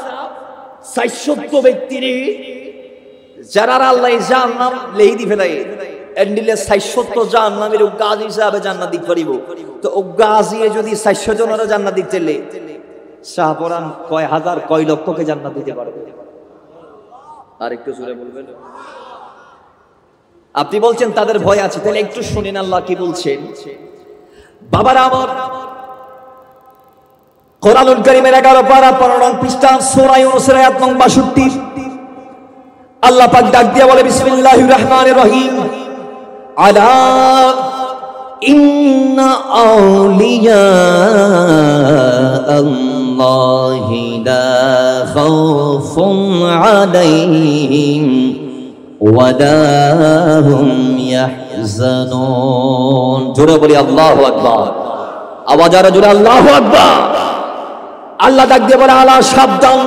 A: 400 ব্যক্তির যারা আল্লাহ জান্নাত লেই দি ফেলাই এন্ডিলে 400 জান্নাতের ওগাদি সাহেব জান্নাত দিতে পারিব। তো ওগাজি যদি 400 জনের জান্নাত দিতেলে শাহপরান কয় হাজার কয় লক্ষকে জান্নাত দিতে পারবে? আর একটু জোরে বলবেন। আপনি বলছেন তাদের ভয় আছে, তাহলে একটু শুনেন আল্লাহ কি বলছেন। বাবারা আমার, কোরআনুল কারীমের 11 পারা 15 নং পৃষ্ঠা সূরা ইউনূসের আয়াত নং 62 আল্লাহ পাক ডাক দিয়ে বলে বিসমিল্লাহির রহমানির রহিম, আলা ইন্না আউলিয়া আল্লাহি লা খাউফুন আলাইহিম ওয়া লা হুম ইয়াহজানুন। জোরে বলি আল্লাহু আকবার। আওয়াজ আর জোরে আল্লাহু আকবার। আল্লাহ ডাক দিয়ে বলে আলা সাবধান,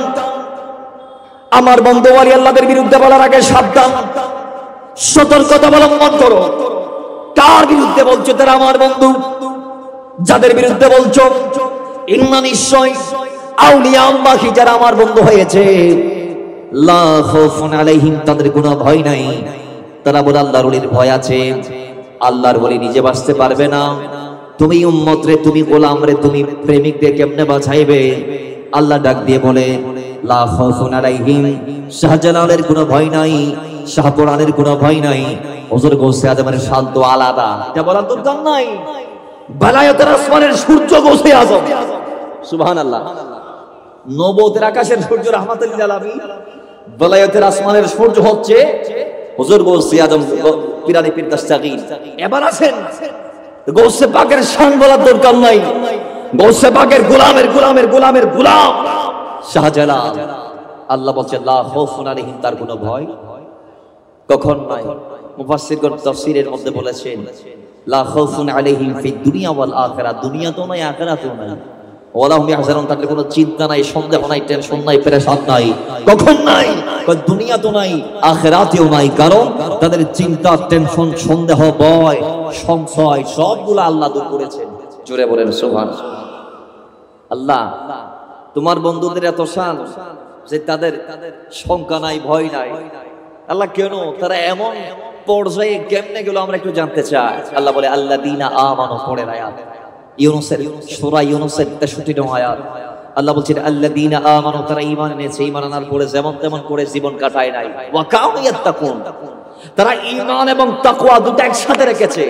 A: আমার বন্ধু ওয়ালি আল্লাহদের বিরুদ্ধে বলার আগে সাবধান, সতর্কতা অবলম্বন করো। কার বিরুদ্ধে বলছো? তারা আমার বন্ধু। যাদের বিরুদ্ধে বলছো, ইন্না নিশ্চয় আউলিয়া আল্লাহি, যারা আমার বন্ধু হয়েছে, লা খাউফুন আলাইহিম, তাদের কোনো ভয় নাই। তারা বলে আল্লাহর ওলির ভয় আছে। আল্লাহর ওলি নিজে বাঁচতে পারবে না, তুমি উম্মত রে, তুমি গোলাম রে, তুমি প্রেমিকদের কেমনে বাঁচাইবে? আল্লাহ ডাক দিয়ে বলে লা খাউফুন আলাইহিম, শাহজালালের কোনো ভয় নাই, শাহপরানের কোনো ভয় নাই। হুজুর গৌসে আজমের শান তো আলাদা, এটা বলার দরকার নাই। বেলায়েতের আসমানের সূর্য গৌসে আজম, সুবহানাল্লাহ। নবুয়তের আকাশের সূর্য রাহমাতুল লিল আলামিন, বেলায়েতের আসমানের সূর্য হচ্ছে হুজুর গৌসে আজম পিরানি পীর দাস্তাগীর। এবার আছেন গৌসে পাকের শান বলার দরকার নাই। গৌসে পাকের গোলামের গোলামের গোলামের গোলাম শাহজালাল। আল্লাহ বলছেন লা খাউফুন আলাইহিম, তার কোনো ভয় কখন নাই। মুফাসসিরগণ তাফসীরের মধ্যে বলেছেন লা খাউফুন আলাইহিম ফিদ দুনিয়া ওয়াল আখিরাহ, দুনিয়াতেও নাই আখিরাতেও নাই। ওয়ালা হুম ইয়াহজানুন, তাদের কোনো চিন্তা নাই, সন্দেহ নাই, টেনশন নাই, পেরেশান নাই। কখন নাই? দুনিয়াতেও নাই আখিরাতেও নাই। কারণ তাদের চিন্তা, টেনশন, সন্দেহ, ভয়, সংশয় সবগুলো আল্লাহ দূর করেছেন। জোরে বলেন সুবহানাল্লাহ। আল্লাহ তোমার বন্ধুদের এত শান যে তাদের শঙ্কা নাই, ভয় নাই। আল্লাহ কেন তারা এমন পর্যায়ে কেমনে গেল আমরা একটু জানতে চাই। আল্লাহ বলে আল্লাযীনা আমানু, পড়েন আয়াত ইউনূসের সূরা ইউনূসের 63 নং আয়াত। আল্লাহ বলছেন আল্লাযীনা আমানু, তারা ঈমান এনেছে, ঈমান আনার পরে যেমন তেমন করে জীবন কাটায় নাই। ওয়া কানু ইয়াত্তাকুন, তারা ঈমান এবং তাকওয়া দুটো একসাথে রেখেছে।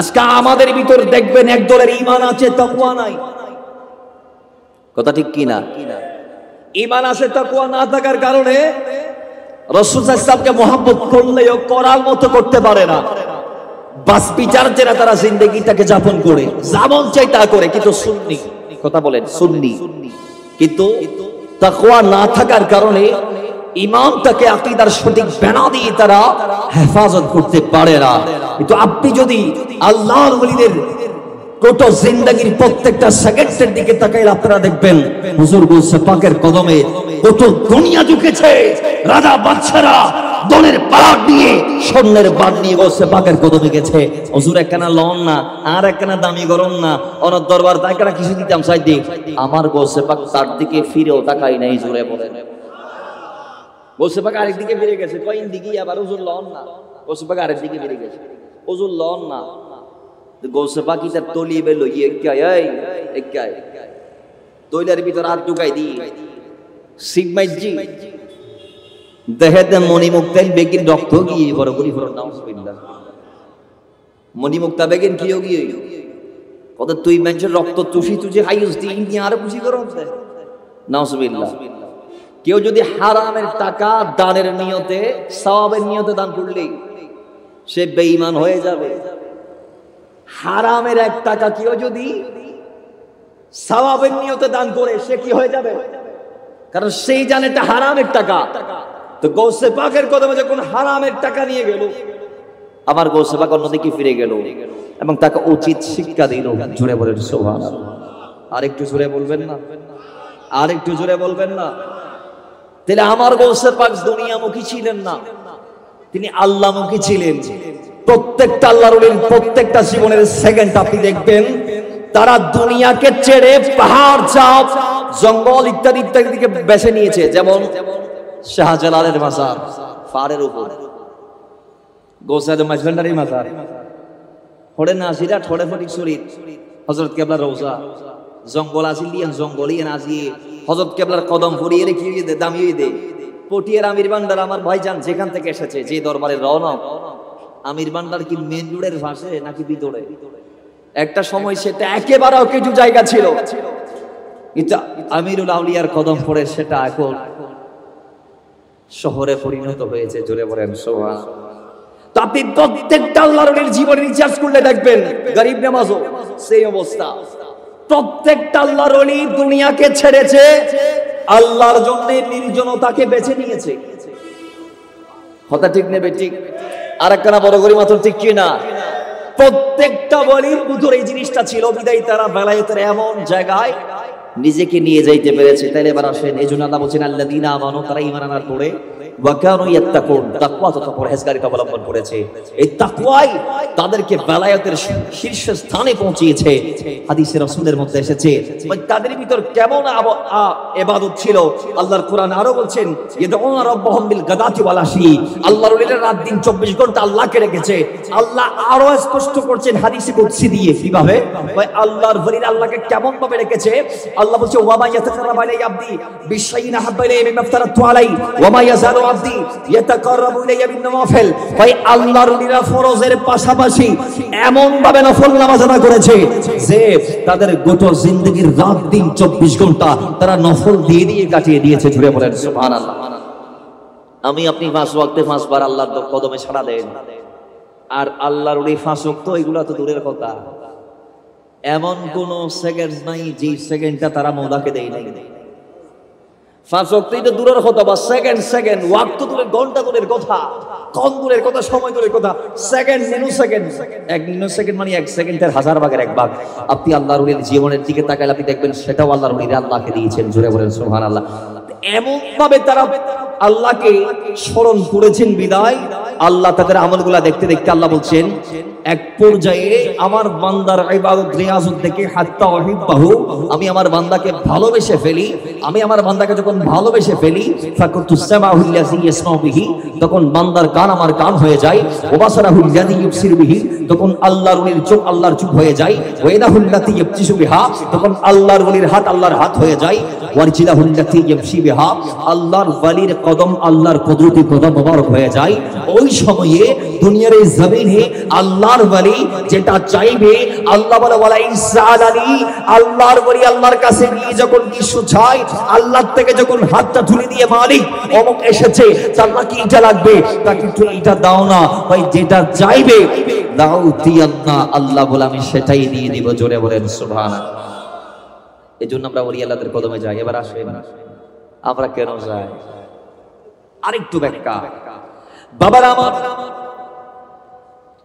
A: আজকে আমাদের ভিতর দেখবেন এক দলের ঈমান আছে, তাকওয়া নাই। কথা ঠিক কি না? ঈমান আছে, তাকওয়া না থাকার কারণে রাসূল সাল্লাল্লাহু আলাইহি ওয়াসাল্লামকে মহব্বত করলেও করার মতো করতে পারে না। বাস বিচার যেটা তারা জিন্দেগিটাকে যাপন করে, যেমন চাই তা করে, কিন্তু সুন্নি, কথা বলেন সুন্নি, কিন্তু তাকওয়া না থাকার কারণে ঈমানটাকে আকীদার সঠিক বেনা দিয়ে তারা হেফাজত করতে পারে না। কিন্তু আপনি যদি আল্লাহর ওলিদের গোটা জিন্দেগির প্রত্যেকটা সেকেন্ডের দিকে তাকাইলে আপনারা দেখবেন হুজুর গৌসে পাকের কদমে কত দুনিয়া ঝুঁকেছে। রাজা বাদশারা দলের পাট নিয়ে, স্বর্ণের বাট নিয়ে গৌসে পাকের কদমে গেছে। হুজুর একখানা লন না, আর একখানা দামি গরম না, অনর দরবার তাইকারা কিছু দিতাম চাইতে, আমার গৌসে পাক তার দিকে ফিরেও তাকাই নাই। জোরে বলেন। গৌসে পাক আরেক দিকে ফিরে গেছে, কয়েন দিকে আবার হুজুর লন না, গৌসে পাক আরেক দিকে ফিরে গেছে, হুজুর লন না। গৌসে পাক তার তলিয়ে লইয়ে একাই তৈলার ভিতর হাত ঢুকাই দিয়ে সিগমাইজি দেহেতে মণিমুক্তাইল বেগিন রক্ত গিয়ে বড় গুলি ফর নাউজুবিল্লাহ। মণিমুক্তা বেগিন কি গিয়ে কত তুই মানুষের রক্ত তুষি তুজে হাইস দি ইনি আর বুঝি করম নাউজুবিল্লাহ। কেউ যদি হারামের টাকা দানের নিয়তে, সওয়াবের নিয়তে দান করলে সে বেঈমান হয়ে যাবে। হারামের এক টাকা কেউ যদি সওয়াবের নিয়তে দান করে সে কি হয়ে যাবে? কারণ সেই জানে এটা হারামের টাকা। তো গৌসে পাকের কদমে যখন হারামের টাকা নিয়ে গেল, আবার গৌসে পাক অন্যদিকে ফিরে গেল এবং তাকে উচিত শিক্ষা দিল। জোরে বলেন সুবহানাল্লাহ। আর একটু জোরে বলবেন না? আর একটু জোরে বলবেন না? তাহলে আমার গৌসে পাক দুনিয়ামুখী ছিলেন না, তিনি আল্লাহমুখী ছিলেন। প্রত্যেকটা আল্লাহর ওলির প্রত্যেকটা জীবনের সেকেন্ড আপনি দেখবেন তারা দুনিয়াকে ছেড়ে পাহাড়, চাপ, জঙ্গল ইত্যাদি ইত্যাদি দিকে বেছে নিয়েছে। যেমন শাহজালালের মাজার পাহাড়ের উপর, গৌসে আজম মাঝভান্ডারির মাজার, হড়ে নাজিরা ঠড়ে ফটিক শরীফ, হযরত কেবলার রওজা, জঙ্গল আসিলিয়ান জঙ্গলিয়ান আজিয়ে হযরত কেবলার কদম পরিয়ে রেখে দে দামিয়ে দে। পটিয়ার আমির বান্ডার আমার ভাইজান যেখান থেকে এসেছে, যে দরবারের রওনক, আমির বান্ডার কি মেন রোডের পাশে নাকি ভিতরে? একটা সময় সেটা একেবারে কিছু জায়গা ছিল, এটা আমিরুল আউলিয়ার কদম পড়ে সেটা এখন শহরে পরিণত হয়েছে। জোরে বলেন সুবহানাল্লাহ। তো আপনি প্রত্যেকটা আল্লাহর ওলির জীবনে রিসার্চ করলে দেখবেন গরিব নামাজও সেই অবস্থা। প্রত্যেকটা আল্লাহর ওলি দুনিয়াকে ছেড়েছে, আল্লাহর জন্য নির্জনতাকে বেছে নিয়েছে। কথা ঠিক নেবে ঠিক? আর একখানা বড় গরিব মাত্র ঠিক কি না? প্রত্যেকটা ওলির ভিতরে এই জিনিসটা ছিল, বিদায় তারা বেলায়েতের এমন জায়গায় নিজেকে নিয়ে যাইতে পেরেছে। তাইলে এবার আসেন, এই জন্য আল্লাহ বলছেন আল্লাযীনা আমানু, তারা ঈমান আনার পরে, ওয়া কানু ইয়াত্তাকুন, তাকওয়া তথা পরহেজগারিতা অবলম্বন করেছে। এই তাকওয়াই তাদেরকে বেলায়েতের শীর্ষ স্থানে পৌঁছিয়েছে। হাদিসে রাসূলের মধ্যে এসেছে তাদের ভিতর কেমন ইবাদত ছিল। আল্লাহর কোরআন আরো বলছেন ইয়াদউনা রাব্বাহুম বিল গাদাতি ওয়াল আশি, আল্লাহর ওলিরা রাত দিন 24 ঘন্টা আল্লাহকে রেখেছে। আল্লাহ আরো স্পষ্ট করছেন হাদিসে কুদসি দিয়ে, কিভাবে? ভাই আল্লাহর ওলিরা আল্লাহকে কেমন ভাবে রেখেছে। আল্লাহ বলছে ওয়া মা ইয়াতাকাররাবু আলাইয়া আবদি বিশাইইন আহাব্বা ইলাইহি মিম্মা ইফতারাতু আলাইহি ওয়া মা ইয়াযালু আবদি ইয়াতাকাররাবু ইলাইয়া বিন নওয়াফিল। ভাই আল্লাহর ওলিরা ফরজের পাশাপাশি এমন ভাবে নফল নামাজ আদা করেছে যে তাদের গোটা জিন্দেগীর রাত দিন 24 ঘন্টা তারা নফল দিয়ে দিয়ে কাটিয়ে দিয়েছে। জুড়ে বলেন সুবহানাল্লাহ। আমি আপনি 5 ওয়াক্তে 5 বার আল্লাহর কদমে সাড়া দেন, আর আল্লাহর ওলি 5 ওয়াক্ত এগুলো তো দূরের কথা, এমন কোন সেকেন্ড নাই যে সেকেন্ডটা তারা মওলাকে দেয় নাই। 5 ওয়াক্তই তো দূরের কথা, বা সেকেন্ড ওয়াক্ত দূরের, ঘন্টা দূরের কথা, কোন দূরের কথা, সময় দূরের কথা, second, Minu second, 1 Minu second মানে 1 সেকেন্ডের 1000 ভাগের 1 ভাগ। আপনি আল্লাহর ওলির জীবনের দিকে তাকালে আপনি দেখবেন সেটাও আল্লাহর ওলিরা আল্লাহকে দিয়েছেন। জোরে বলেন সুবহানাল্লাহ। এমন ভাবে তারা আল্লাহকে স্মরণ করেছেন, বিদায় আল্লাহ তাদের আমলগুলা দেখতে দেখতে আল্লাহ বলছেন এক পর্যায়ে আমার বান্দার ইবাদত রিয়াজত দেখে হাত্তা ওয়াহিবাহু, আমি আমার বান্দাকে ভালোবেসে ফেলি। আমি আমার বান্দাকে যখন ভালোবেসে ফেলি, ফাকুতু সামাউল লাযী ইয়াসমাউ বিহি, তখন বান্দার কান আমার কান হয়ে যায়। ওয়া বাসারাহুল লাযী ইউবসিরু বিহি, তখন আল্লাহর ওলির চোখ আল্লাহর চোখ হয়ে যায়। ওয়া ইয়াদাহুল লাতী ইয়াবতিশু বিহা, তখন আল্লাহর ওলির হাত আল্লাহর হাত হয়ে যায়। ওয়া রিজলাহুল লাতী ইয়ামশি বিহা, আল্লাহর ওলির কদম আল্লাহর কুদরতি কদম মোবারক হয়ে যায়। ওই সময়ে দুনিয়ার এই জমিনে আল্লাহর ওলি যেটা চাইবে, আল্লাহ বলে ওয়ালা ইনসালানি, আল্লাহর ওলি আল্লাহর কাছে নিয়ে যখন কিছু চায়, আল্লাহর থেকে যখন হাতটা তুলে দিয়ে মালিক অমুক এসেছে, তার নাকি এটা লাগবে, তাকে একটু এটা দাও না, ভাই যেটা চাইবে দাও দিয়ান্না, আল্লাহ বলে আমি সেটাই দিয়ে দিব। জোরে বলেন সুবহানাল্লাহ। এজন্য আমরা ওলি আল্লাহদের কদমে যাই। এবার আসেন আমরা কেন যাই, আরেকটু ব্যাখ্যা। বাবার আমার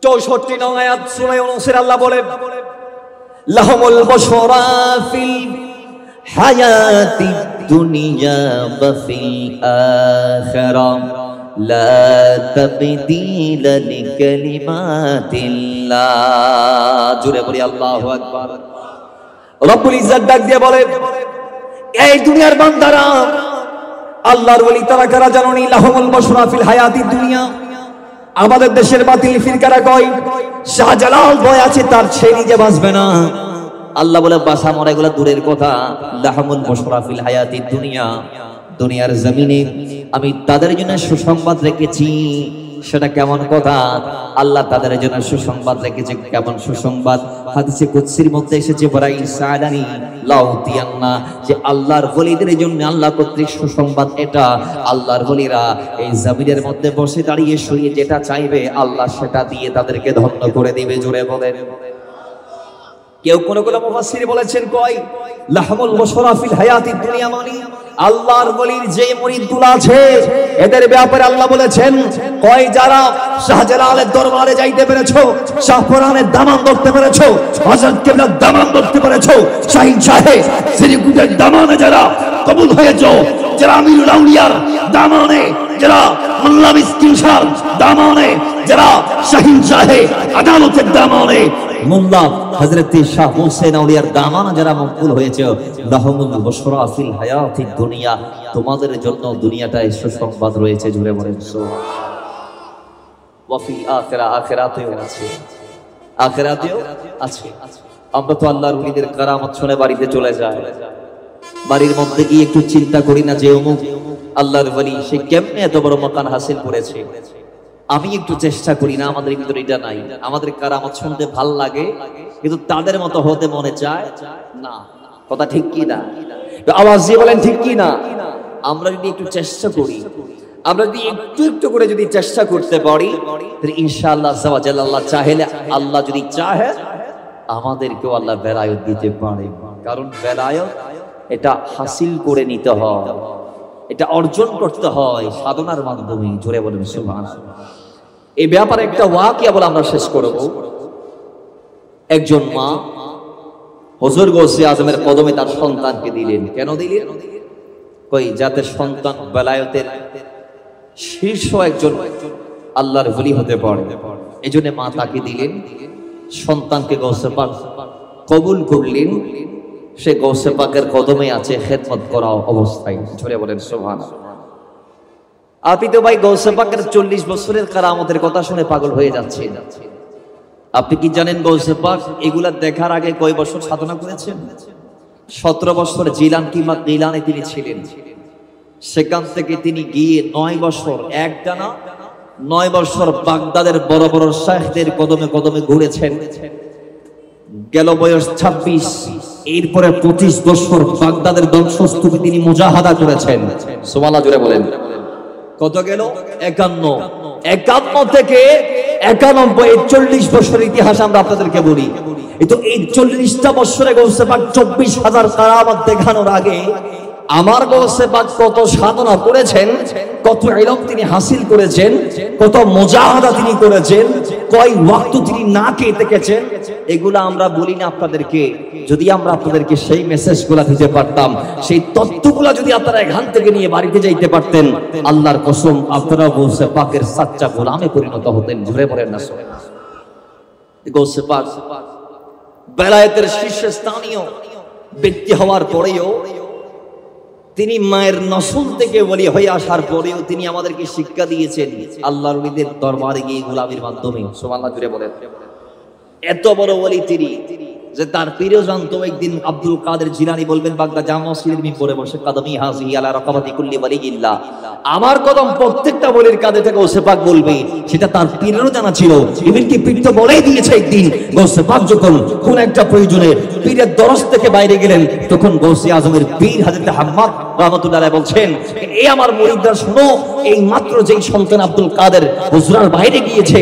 A: 64 নং আয়াত সূরা ইউনূসের আল্লাহ বলে লাহুমুল বুশরা ফিল হায়াতিদ দুনিয়া ওয়া ফিল আখিরাহ লা তাবদীলা লিকালিমাতিল্লাহ। জোরে বলি আল্লাহু আকবার। রব্বুল ইজ্জত ডাক দিয়ে বলে এই দুনিয়ার বান্দারা, আল্লাহর ওলি তারা কারা জানোনি? লাহুমুল বুশরা ফিল হায়াতিদ দুনিয়া। আমাদের দেশের বাতিল ফিরকারা কয় শাহজালাল ভয় আছে তার, সে নিজে বাঁচবে না। আল্লাহ বলে বাসা মরা এগুলা দূরের কথা। লাহুমুল বুশরা ফিল হায়াতিদ দুনিয়া, দুনিয়ার জমিনে আমি তাদের জন্য সুসংবাদ রেখেছি সেটা কেমন কথা? আল্লাহ তাদের জন্য সুসংবাদ রেখেছে। কেমন সুসংবাদ? হাদিসে কুদসির মধ্যে এসেছে বরাই সাদানি লাউতিয়ান্না, যে আল্লাহর ওলিদের জন্য আল্লাহ কর্তৃক সুসংবাদ এটা। আল্লাহর ওলিরা এই জমিনের মধ্যে বসে দাঁড়িয়ে শুয়ে যেটা চাইবে আল্লাহ সেটা দিয়ে তাদেরকে ধন্য করে দিবে। জোরে বলেন। কেউ কোন মুফাসসির বলেছেন কয় লাহমুল মুশরা ফিল হায়াতিদ দুনিয়া, মানে আল্লাহর ওলির যে মুরিদগুলো আছে এদের ব্যাপারে আল্লাহ বলেছেন কয় যারা শাহজালালের দরবারে যাইতে পেরেছো, শাহপরানের দামান ধরতে পেরেছো, হযরত কিবলার দামান ধরতে পেরেছো, শাহিন শাহে শ্রীকুটের দামানে যারা কবুল হয়েছো, যারা আমিরুল আউলিয়ার দামানে, যারা মোল্লা মিসকিন শাহ দামানে, যারা শাহিন শাহে আদালতের দামানে, মোল্লা হযরত শাহ হোসেন আউলিয়ার দামানা যারা মকবুল হয়েছে, লাহুমুল বুশরা ফিল হায়াতিদ দুনিয়া, তোমাদের জন্য দুনিয়াটায় সুসংবাদ রয়েছে। জুড়ে বলেন সুবহানাল্লাহ। ওয়া ফিল আখিরা, আখিরাতেও আছে, আখিরাতেও আছে। আমরা তো আল্লাহর ওলিদের কারামত শুনে বাড়িতে চলে যাই, বাড়ির মধ্যে গিয়ে একটু চিন্তা করি না যে অমুক আল্লাহর ওলি সে কেমনে এত বড় মাকান হাসিল করেছে। আমি একটু চেষ্টা করি না? আমাদের ভিতরে এটা নাই। আমাদের কারামত শুনতে ভাল লাগে, কিন্তু তাদের মতো হতে মনে চায় না। কথা ঠিক কি না? আওয়াজ দিয়ে বলেন ঠিক কি না? আমরা যদি একটু চেষ্টা করি, আমরা যদি একটু একটু করে যদি চেষ্টা করতে পারি, তাহলে ইনশাআল্লাহ আল্লাহ আল্লাহ চাইলে, আল্লাহ যদি চাহে আমাদেরকেও আল্লাহ বেলায়েত দিতে পারে। কারণ বেলায়েত এটা হাসিল করে নিতে হয়, এটা অর্জন করতে হয় সাধনার মাধ্যমে। জোরে বলেন সুবহানাল্লাহ। এই ব্যাপারে একটা ওয়াকিয়া বলে আমরা শেষ করব। একজন মা হুজুর গৌসে আজমের কদমে তার সন্তানকে দিলেন। কেন দিলেন? কই যাতে সন্তান বেলায়েতের শীর্ষ একজন আল্লাহর ওলি হতে পারে। এজন্য মা তাকে দিলেন, সন্তানকে গৌসে পাক কবুল করলেন। সে গৌসে পাকের কদমে আছে খেদমত করা অবস্থায়। জোরে বলেন সুবহানাল্লাহ। আপনি তো ভাই গৌসে পাকের 40 বছরের কারামতের কথা শুনে পাগল হয়ে যাচ্ছেন। আপনি কি জানেন গৌসে পাক এগুলা দেখার আগে কয় বছর সাধনা করেছেন? 17 বছর জিলান কিংবা গিলানে তিনি ছিলেন। সেখান থেকে তিনি গিয়ে 9 বছর একটানা 9 বছর বাগদাদের বড় বড় শাইখদের কদমে কদমে ঘুরেছেন। গেল বয়স 26, এরপরে 25 বছর বাগদাদের ধ্বংসস্তূপে তিনি মুজাহাদা করেছেন। সুবহানাল্লাহ, জোরে বলেন। কত গেল? 51 থেকে 91, 40 বছর ইতিহাস আমরা আপনাদেরকে বলি। এই তো এই 40টা বছরে গৌসে পাক 24,000 কারামত দেখানোর আগে আমার গৌসে পাক কত সাধনা করেছেন, কত ইলম তিনি হাসিল করেছেন, কত মুজাহাদা তিনি করেছেন, কয় ওয়াক্ত তিনি না খেয়ে থেকেছেন, এগুলা আমরা বলি না আপনাদেরকে। যদি আমরা আপনাদেরকে সেই মেসেজগুলা দিতে পারতাম, সেই তথ্যগুলা যদি আপনারা এখান থেকে নিয়ে বাড়িতে যাইতে পারতেন, আল্লাহর কসম আপনারা গৌসে পাকের সাচ্চা গোলামে পরিণত হতেন। জোরে বলেন না সুবহানাল্লাহ। গৌসে পাক বেলায়েতের শীর্ষস্থানীয় ব্যক্তি হওয়ার পরেও, তিনি মায়ের নসল থেকে ওলি হয়ে আসার পরেও তিনি আমাদেরকে শিক্ষা দিয়েছেন আল্লাহর ওলিদের দরবারে গিয়ে গোলামির মাধ্যমে। সুবহানাল্লাহ, জুড়ে বলেন। এত বড় ওলি তিনি যে তার প্রিয় জানতো একদিন আব্দুল কাদের জিলানী বলবেন বাগদা জামা মসজিদের মিম্বরে বসে, কাদমি হাজি আলা রাকাবাতি কুল্লি ওয়ালিয়্যিল্লাহ, আমার কদম প্রত্যেকটা ওলির কাঁধে থেকে গৌসে পাক বলবে। সেটা তার পীরেরও জানা ছিল। এমনকি পীর তো বলেই দিয়েছে একদিন গৌসে পাক যখন কোন একটা প্রয়োজনে পীরের দরজ থেকে বাইরে গেলেন, তখন গৌসে আজমের পীর হযরত হাম্মাদ রাহমাতুল্লাহ আলাইহি বলছেন, এই আমার মুরিদরা শুনো, এই মাত্র যেই সন্তান আব্দুল কাদের হুজরার বাইরে গিয়েছে,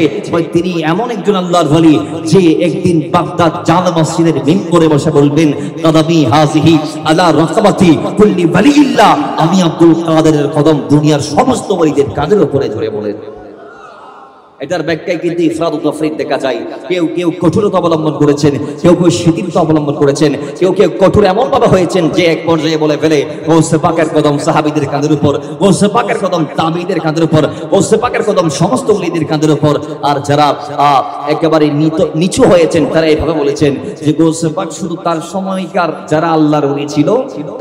A: তিনি এমন একজন আল্লাহর ওলি যে একদিন বাগদাদ জামে মসজিদের মিম্বরে বসে বলবেন, কাদামি হাজিহি আলা রাকাবাতি কুল্লি ওয়ালিয়্যিল্লাহ, আমি আব্দুল কাদেরের কদম দুনিয়ার সমস্ত ওলিদের কাঁধের উপরে ধরে বলেন। এটার ব্যাখ্যায় কিন্তু ইফরাদ ও তাফরীদ দেখা যায়। কেউ কেউ কঠোরতা অবলম্বন করেছেন, কেউ কেউ শিথিলতা অবলম্বন করেছেন, কেউ কেউ কঠোর এমন ভাবে হয়েছেন যে এক পর্যায়ে বলে ফেলে গৌসে পাকের কদম সাহাবীদের কাঁধের উপর, গৌসে পাকের কদম তাবিঈদের কাঁধের উপর, গৌসে পাকের কদম সমস্ত ওলিদের কাঁধের উপর। আর যারা একেবারে নিচু হয়েছেন তারা এইভাবে বলেছেন যে গৌসে পাক শুধু তার সময়কার যারা আল্লাহর ওলি ছিল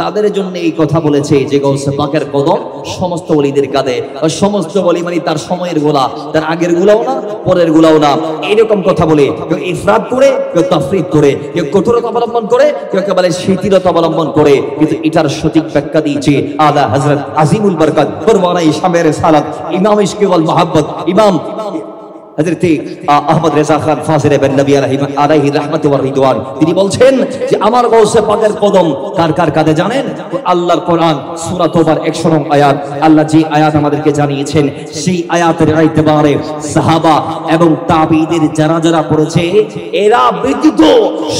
A: তাদের জন্য এই কথা বলেছে যে গৌসে পাকের কদম সমস্ত ওলিদের কাঁধে। সমস্ত ওলি মানে তার সময়ের গোলা, তার আগের গুলাও না, পরের গুলাও না, এরকম কথা বলে কেউ ইফরাত করে, কেউ তাফরিদ করে, কেউ কঠোরতা অবলম্বন করে, কেউ একেবারে শিথিলতা অবলম্বন করে। কিন্তু এটার সঠিক ব্যাখ্যা দিয়েছে আলা হযরত আজিমুল বরকত পরওয়ানায়ে শামের সালাত ইমাম ইশকে ওয়াল মুহাব্বত ইমাম হযরত আহমদ রেজা খান ফাজিলে বিন নবী আলাইহি রাহমাতু ওয়া রিদওয়ান। তিনি বলছেন যে আমার গাউসে পাকের কদম কার কার কাঁধে জানেন? আল্লাহর কোরআন সূরা তওবার 100 নং আয়াত, আল্লাহ যে আয়াত আমাদেরকে জানিয়েছেন সেই আয়াতের ইতিবারে সাহাবা এবং তাবেঈদের যারা যারা পড়েছে এরা ব্যতীত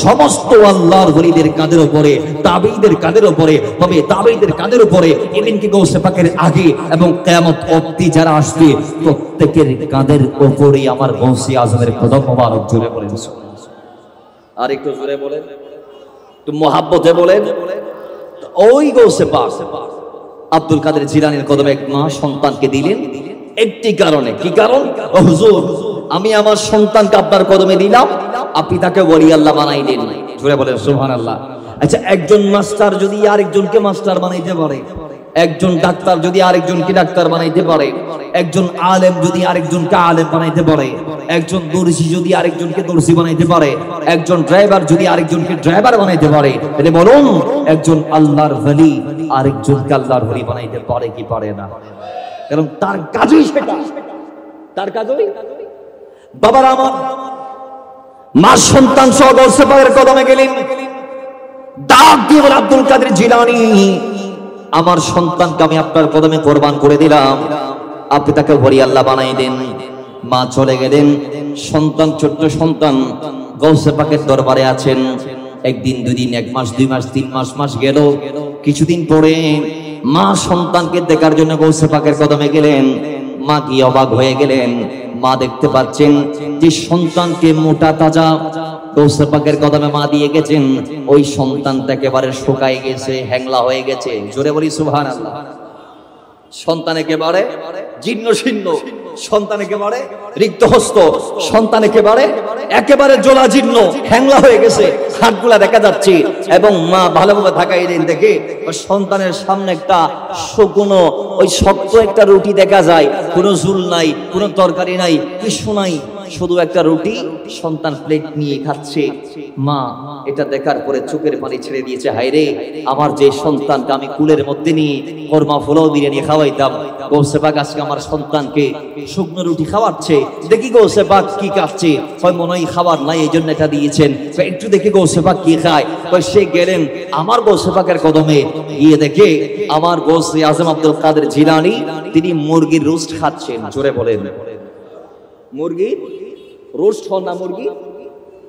A: সমস্ত আল্লাহর ওলিদের কাঁধের উপরে, তাবেঈদের কাঁধের উপরে, তবে তাবেঈদের কাঁধের উপরে এমনকি গাউসে পাকের আগে এবং কিয়ামত অবধি যারা আসবে প্রত্যেকের কাঁধের উপরে আমার গৌসে আজমের কদম মোবারক। জোরে বলেন, আর একটু জোরে বলেন, একটু মোহাব্বতে বলেন। ওই গৌসে পাক আব্দুল কাদের জিলানীর কদমে এক মা সন্তানকে দিলেন একটি কারণে। কি কারণ? ও হুজুর, আমি আমার সন্তানকে আপনার কদমে দিলাম, আপনি তাকে ওলি আল্লাহ বানাইলেন। জোরে বলেন সুবহানাল্লাহ। আচ্ছা, একজন মাস্টার যদি আরেকজনকে মাস্টার বানাইতে পারে, একজন ডাক্তার যদি আরেকজনকে ডাক্তার বানাইতে পারে, একজন আলেম যদি আরেকজনকে আলেম বানাইতে পারে, একজন দর্জি যদি আরেকজনকে দর্জি বানাইতে পারে, একজন ড্রাইভার যদি আরেকজনকে ড্রাইভার বানাইতে পারে, তাহলে বলুন একজন আল্লাহর ওলি আরেকজনকে আল্লাহর ওলি বানাইতে পারে কি পারে না? কারণ তার কাজই সেটা, তার কাজই। বাবার আমার মা সন্তান সহ গাউসে পাকের কদমে গেলেন, ডাক দিয়ে বলে আব্দুল কাদের জিলানী আমার সন্তানকে আমি আপনার কদমে কোরবান করে দিলাম, আপনি তাকে ওলি আল্লাহ বানাই দেন। মা চলে গেলেন, সন্তান ছোট্ট সন্তান গাউসে পাকের দরবারে আছেন। একদিন, দুদিন, 1 মাস, 2 মাস, 3 মাস গেল। কিছুদিন পরে মা সন্তানকে দেখার জন্য গাউসে পাকের কদমে গেলেন। মা কি অবাক হয়ে গেলেন, মা দেখতে পাচ্ছেন যে সন্তানকে মোটা তাজা গাউসে পাকের কদমে মা দিয়ে গেছেন, ওই সন্তানটা একেবারে শুকায় গেছে, হ্যাংলা হয়ে গেছে। জোরে বলি সুবহানাল্লাহ। সন্তান একেবারে জীর্ণ শীর্ণ, সন্তান একেবারে রিক্ত হস্ত, সন্তান একেবারে জোলা জীর্ণ, হ্যাংলা হয়ে গেছে, হাতগুলা দেখা যাচ্ছে। এবং মা ভালোভাবে তাকাইলেন, দেখে সন্তানের সামনে একটা শুকনো ওই শক্ত একটা রুটি দেখা যায়, কোনো ঝুল নাই, কোনো তরকারি নাই, কিছু নাই, শুধু একটা রুটি। সন্তান প্লেট নিয়ে খাচ্ছে। মা এটা দেখার পরে চোখের পানি ছেড়ে দিয়েছে। হায়রে, আমার যে সন্তানকে আমি কুলের মধ্যে নিয়ে কর্মা পোলাও বিরিয়ানি খাওয়াইতাম, গাউসে পাক আজকে আমার সন্তানকে শুকনো রুটি খাওয়াচ্ছে। দেখি গাউসে পাক কি খাচ্ছে, হয় মনে হয় খাবার নাই এই জন্য এটা দিয়েছেন, একটু দেখি গাউসে পাক কি খায়। সে গেলেন আমার গাউসে পাকের কদমে, গিয়ে দেখে আমার গাউসে আজম আব্দুল কাদের জিলানী তিনি মুরগির রোস্ট খাচ্ছেন। জোরে বলেন, মুরগি রোস্ট হন না মুরগি।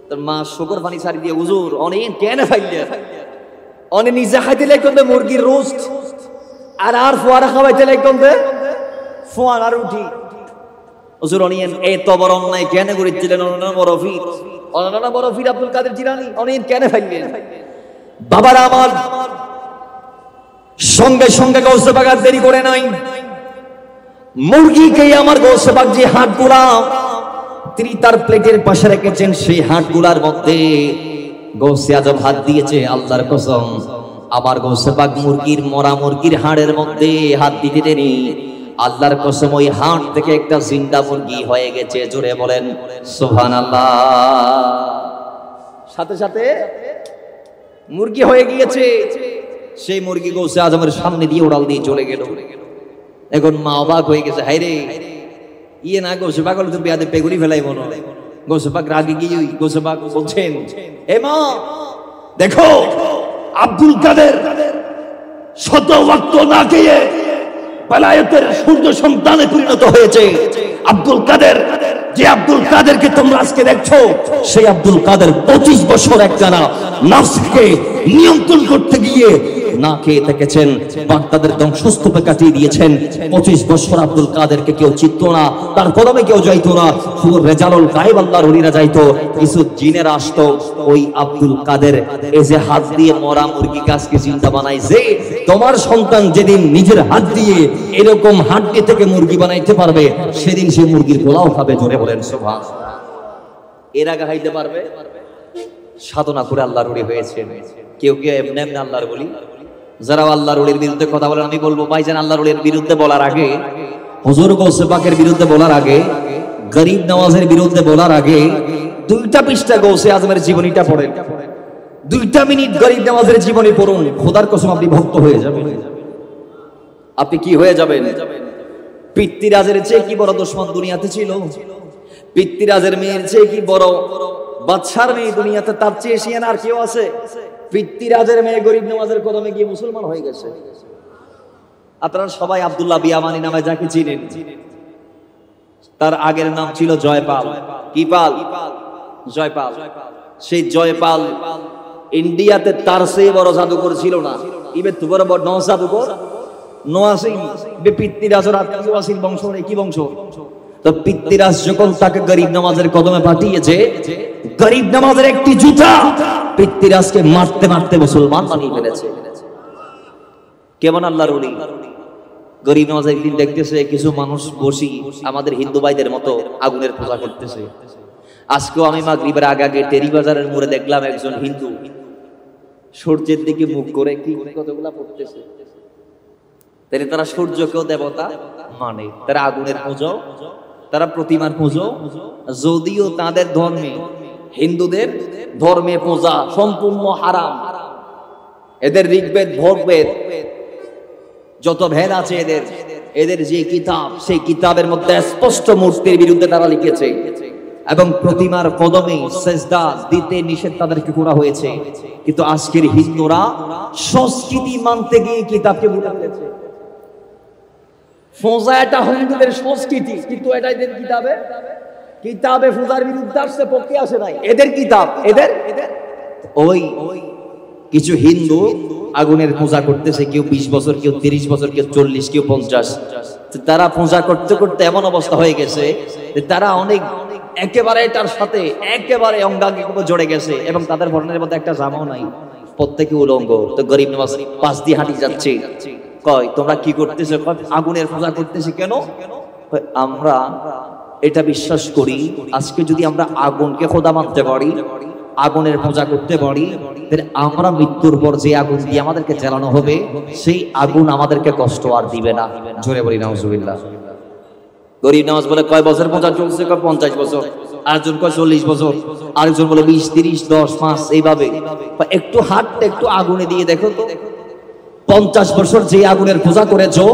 A: তার মা শুকর পানি ছাড়ি দিয়ে, হুজুর অনেক কেন ফাইলে অনেক নিজে খাইতে লাগবে মুরগির রোস্ট, আর ফোয়ারা খাওয়াইতে লাগবে ফোয়ারা রুটি। হুজুর অনেক এত বড় অন্যায় কেন করেছিলেন? অনানা বরফির আব্দুল কাদের জিলানী অনেক কেন ফাইলেন? বাবার আমার সঙ্গে সঙ্গে গাউসে পাক আর দেরি করে নাই, মুরগিকে আমার গাউসে পাক যে হাতগুলা তিনি তার প্লেটের পাশে রেখেছেন, সেই হাতগুলার মধ্যে গাউসে আজম হাত দিয়েছে। আল্লাহর কসম, আমার গাউসে পাক মুরগির মরা মুরগির হাড়ের মধ্যে হাত দিতে দেনি। আল্লাহর কসম, ওই হাড় থেকে একটা জিন্দা মুরগি হয়ে গেছে। জোরে বলেন সুবহানাল্লাহ। সাথে সাথে মুরগি হয়ে গিয়েছে। সেই মুরগি গাউসে আজমের সামনে দিয়ে উড়াল দিয়ে চলে গেল। এখন মা অবাক হয়ে গেছে, হায়রে ইয়ে না গাউসে পাক হলে তো বিয়াদে পেগুলি ফেলাই মনে হয়। গাউসে পাক রাগে গিয়ে গাউসে পাক বলছেন, এ মা দেখো, আব্দুল কাদের শত ওয়াক্ত না খেয়ে বেলায়েতের সূর্য সন্তানে পরিণত হয়েছে। আব্দুল কাদের, যে আব্দুল কাদেরকে তোমরা আজকে দেখছো, সেই আব্দুল কাদের 25 বছর একটানা নফসকে নিয়ন্ত্রণ করতে গিয়ে না খেয়ে থেকেছেন, বাগদাদের ধ্বংসস্তূপে কাটিয়ে দিয়েছেন। 25 বছর আব্দুল কাদেরকে কেউ চিনত না, তার কদমে কেউ যাইতো না, শুধু রেজালুল গায়েব আল্লাহর ওলিরা যাইতো। কিছু জিনেরা আসতো, ওই আব্দুল কাদের এই যে হাত দিয়ে মরা মুরগি গাছকে জিন্দা বানাইছে, তোমার সন্তান যেদিন নিজের হাত দিয়ে এরকম হাড্ডি থেকে মুরগি বানাইতে পারবে, সেদিন সে মুরগির গোলাও খাবে। জোরে বলেন সুবহানাল্লাহ। এর আগে খাইতে পারবে? সাধনা করে আল্লাহর ওলি হয়েছে। কেউ কেউ এমনি এমনি আল্লাহর ওলি, যারা আল্লাহর ওলির বিরুদ্ধে কথা বলেন, আমি বলবো ভাইজান আল্লাহর ওলির বিরুদ্ধে বলার আগে, হুজুর গাউসে পাকের বিরুদ্ধে বলার আগে গরিব নওয়াজের বিরুদ্ধে বলার আগে 2টা পৃষ্ঠা গৌসে আজমের জীবনীটা পড়েন, 2টা মিনিট গরিব নওয়াজের জীবনী পড়ুন, খোদার কসম আপনি ভক্ত হয়ে যাবেন। আপনি কি হয়ে যাবেন? পিতৃরাজের চেয়ে কি বড় দুশমন দুনিয়াতে ছিল? পিতৃরাজের মেয়ের চেয়ে কি বড় বাদশার মেয়ে দুনিয়াতে, তার চেয়ে শিয়ান আর কেউ আছে? পিতৃরাজের মেয়ে গরিব নওয়াজের কদমে গিয়ে মুসলমান হয়ে গেছে। আপনারা সবাই আব্দুল্লাহ বিয়ামানি নামে যাকে চিনেন, তার আগের নাম ছিল জয়পাল। কি পাল? জয়পাল। সেই জয়পাল ইন্ডিয়াতে তার চেয়ে বড় জাদুকর ছিল না। ইবে তো বড় বড় নয় জাদুকর নোয়াসিং বে পিতৃরাজের আত্মীয় বংশ, কি বংশ? তো পিতৃরাজ যখন তাকে গরিব নওয়াজের কদমে পাঠিয়েছে, গরিব নওয়াজের একটি জুতা পিতৃরাজকে মারতে মারতে মুসলমান বানিয়ে ফেলেছে। কেমন আল্লাহর ওলি! গরিব নওয়াজ একদিন দেখতেছে কিছু মানুষ বসি আমাদের হিন্দু ভাইদের মতো আগুনের পূজা করতেছে। আজকেও আমি মাগরিবের আগে আগে টেরি বাজারের মোড়ে দেখলাম একজন হিন্দু সূর্যের দিকে মুখ করে কি কতগুলা পড়তেছে। তারা সূর্যকেও দেবতা মানে, তারা আগুনের পুজো, তারা প্রতিমার পুজো। যদিও তাদের ধর্মে, হিন্দুদের ধর্মে পূজা সম্পূর্ণ হারাম। এদের ঋগ্বেদ ভোগবেদ যত ভেদ আছে, এদের যে কিতাব, সেই কিতাবের মধ্যে স্পষ্ট মূর্তির বিরুদ্ধে তারা লিখেছে এবং প্রতিমার কদমে সেজদা দিতে নিষেধ তাদেরকে করা হয়েছে। কিন্তু আজকের হিন্দুরা সংস্কৃতি মানতে গিয়ে কিতাবকে ভুলে ফেলেছে। ফোজা এটা হিন্দুদের সংস্কৃতি, কিন্তু এটা এদের কিতাবে ফোজার বিরুদ্ধে আসছে, পক্ষে আসে নাই। এদের কিতাব, এদের ওই কিছু হিন্দু আগুনের পূজা করতেছে, কেউ 20 বছর, কেউ 30 বছর, কেউ 40, কেউ 50। তারা পূজা করতে করতে এমন অবস্থা হয়ে গেছে যে তারা অনেক একেবারে এটার সাথে একেবারে অঙ্গাঙ্গি জড়ে গেছে এবং তাদের বর্ণের মধ্যে একটা জামাও নাই, প্রত্যেকে উলঙ্গ। তো গরিব নওয়াজ পাশ দিয়ে হাঁটি যাচ্ছে, কয় তোমরা কি করতেছো? আগুনের পূজা করতেছি। কেন? আমরা এটা বিশ্বাস করি আজকে যদি আমরা আগুনকে খোদা মানতে পারি, আগুনের পূজা করতে পারি, তাহলে আমরা মৃত্যুর পর যে আগুন দিয়ে আমাদেরকে জ্বালানো হবে, সেই আগুন আমাদেরকে কষ্ট আর দিবে না। জোরে বলি নাউজুবিল্লাহ। গরিব নওয়াজ বলে কয় বছর পূজা চলছে? 50 বছর। আরেকজন কয় 40 বছর, আরেকজন বলে 20, 30, 10, 5 এইভাবে। একটু হাতটা একটু আগুনে দিয়ে দেখো তো, 50 বছর যে আগুনের পূজা করেছো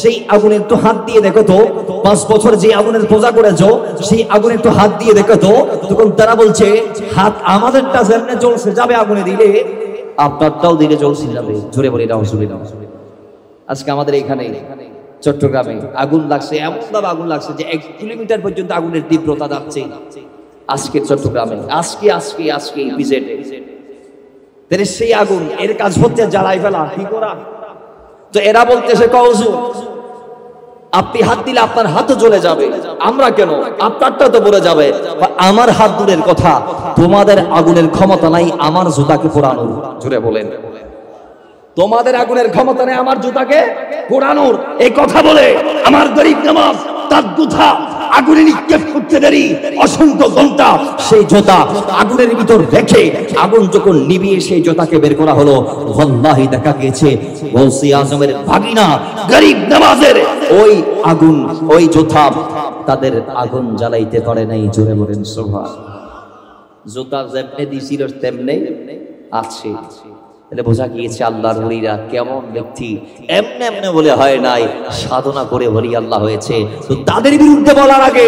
A: সেই আগুনে একটু হাত দিয়ে দেখো তো, 5 বছর যে আগুনের পূজা করেছো সেই আগুনে একটু হাত দিয়ে দেখো তো। তখন তারা বলছে হাত আমাদেরটা যেমনে জ্বলছে যাবে আগুনে দিলে, আপনারটাও দিলে জ্বলছে যাবে। জোরে বলি নাউজুবিল্লাহ। আজকে আমাদের এখানে চট্টগ্রামে আগুন লাগছে, এমন ভাবে আগুন লাগছে যে 1 কিলোমিটার পর্যন্ত আগুনের তীব্রতা যাচ্ছে। আজকের চট্টগ্রামে আজকে বিজেটে সেই আগুন, এর কাজ হচ্ছে জ্বালাই ফেলা, কি করা। তো এরা বলতেছে কওজু আপনি হাত দিলে আপনার হাতও জ্বলে যাবে, আমরা কেন, আপনারটা তো পড়ে যাবে। আমার হাত দূরের কথা, তোমাদের আগুনের ক্ষমতা নাই আমার জুতাকে পোড়ানোর। জুড়ে বলেন, তোমাদের আগুনের ক্ষমতা নেই আমার জুতাকে পোড়ানোর। এই কথা বলে আমার গরিব নওয়াজ তার জুতা আগুনে নিক্ষেপ করতে দেরি অসংখ্য ঘন্টা সেই জুতা আগুনের ভিতর রেখে আগুন যখন নিভিয়ে সেই জুতাকে বের করা হলো, ওয়াল্লাহি দেখা গিয়েছে গৌসে আজমের ভাগিনা গরিব নওয়াজের ওই আগুন, ওই জুতা তাদের আগুন জ্বালাইতে পারে নাই। জোরে বলেন সুবহানাল্লাহ। জুতা যেমনে দিছিল তেমনে আছে। তাহলে বোঝা গিয়েছে আল্লাহর ওলিরা কেমন ব্যক্তি। এমনে এমনে বলে হয় নাই, সাধনা করে ওলি আল্লাহ হয়েছে। তো তাদের বিরুদ্ধে বলার আগে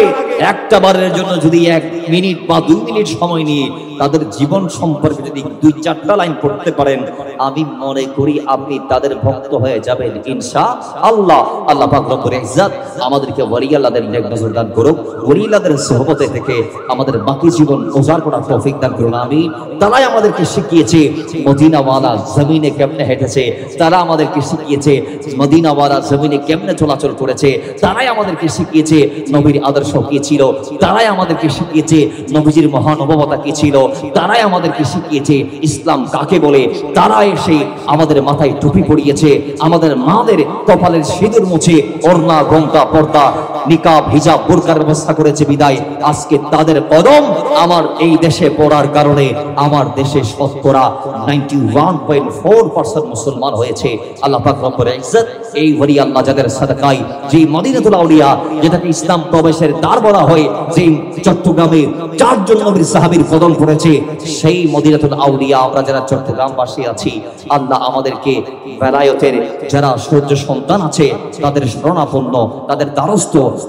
A: একটা বারের জন্য যদি 1 মিনিট বা 2 মিনিট সময় নিয়ে তাদের জীবন সম্পর্কে যদি 2-4টা লাইন পড়তে পারেন, আমি মনে করি আপনি তাদের ভক্ত হয়ে যাবেন ইনশাআল্লাহ। আল্লাহ পাক রব্বুল ইজ্জত আমাদেরকে ওলি আল্লাহদের নেক নজর দান করুক, ওলি আল্লাহদের সোহবতে থেকে আমাদের বাকি জীবন উজাড় করার তৌফিক দান করুন আমিন। তারাই আমাদেরকে শিখিয়েছে মদিনাওয়ালা জমিনে কেমনে হেঁটেছে, তারা আমাদেরকে শিখিয়েছে মদিনাওয়ালা জমিনে কেমনে চলাচল করেছে, তারাই আমাদেরকে শিখিয়েছে নবীর আদর্শ কি ছিল, তারাই আমাদেরকে শিখিয়েছে নবীজির মহানববতা কি ছিল, তারাই আমাদেরকে শিখিয়েছে ইসলাম কাকে বলে। তারা এসে আমাদের মাথায় টুপি পরিয়েছে, আমাদের মাদের কপালের সিঁদুর মুছে ওড়না গমতা পর্দা নিকাব হিজাব বোরকার ব্যবস্থা করেছে বিদায় আজকে তাদের কদম আমার এই দেশে পড়ার কারণে আমার দেশে শতকরা 91.4% মুসলমান হয়েছে। আল্লাহ পাক রব্বুল ইজ্জত এই ওলি আল্লাহ যাদের সাদাকায় যে মদিনাতুল আউলিয়া যেটাকে ইসলাম প্রবেশের দ্বার করা হয় যে চট্টগ্রামে চারজন নবীর সাহাবীর কদম পড়েছে, সেই মদিনাতুল আউলিয়া আমরা যারা চট্টগ্রামবাসী আছি, আল্লাহ আমাদেরকে বেলায়েতের যারা সূর্য সন্তান আছে তাদের শরণাপন্ন, তাদের দ্বারস্থ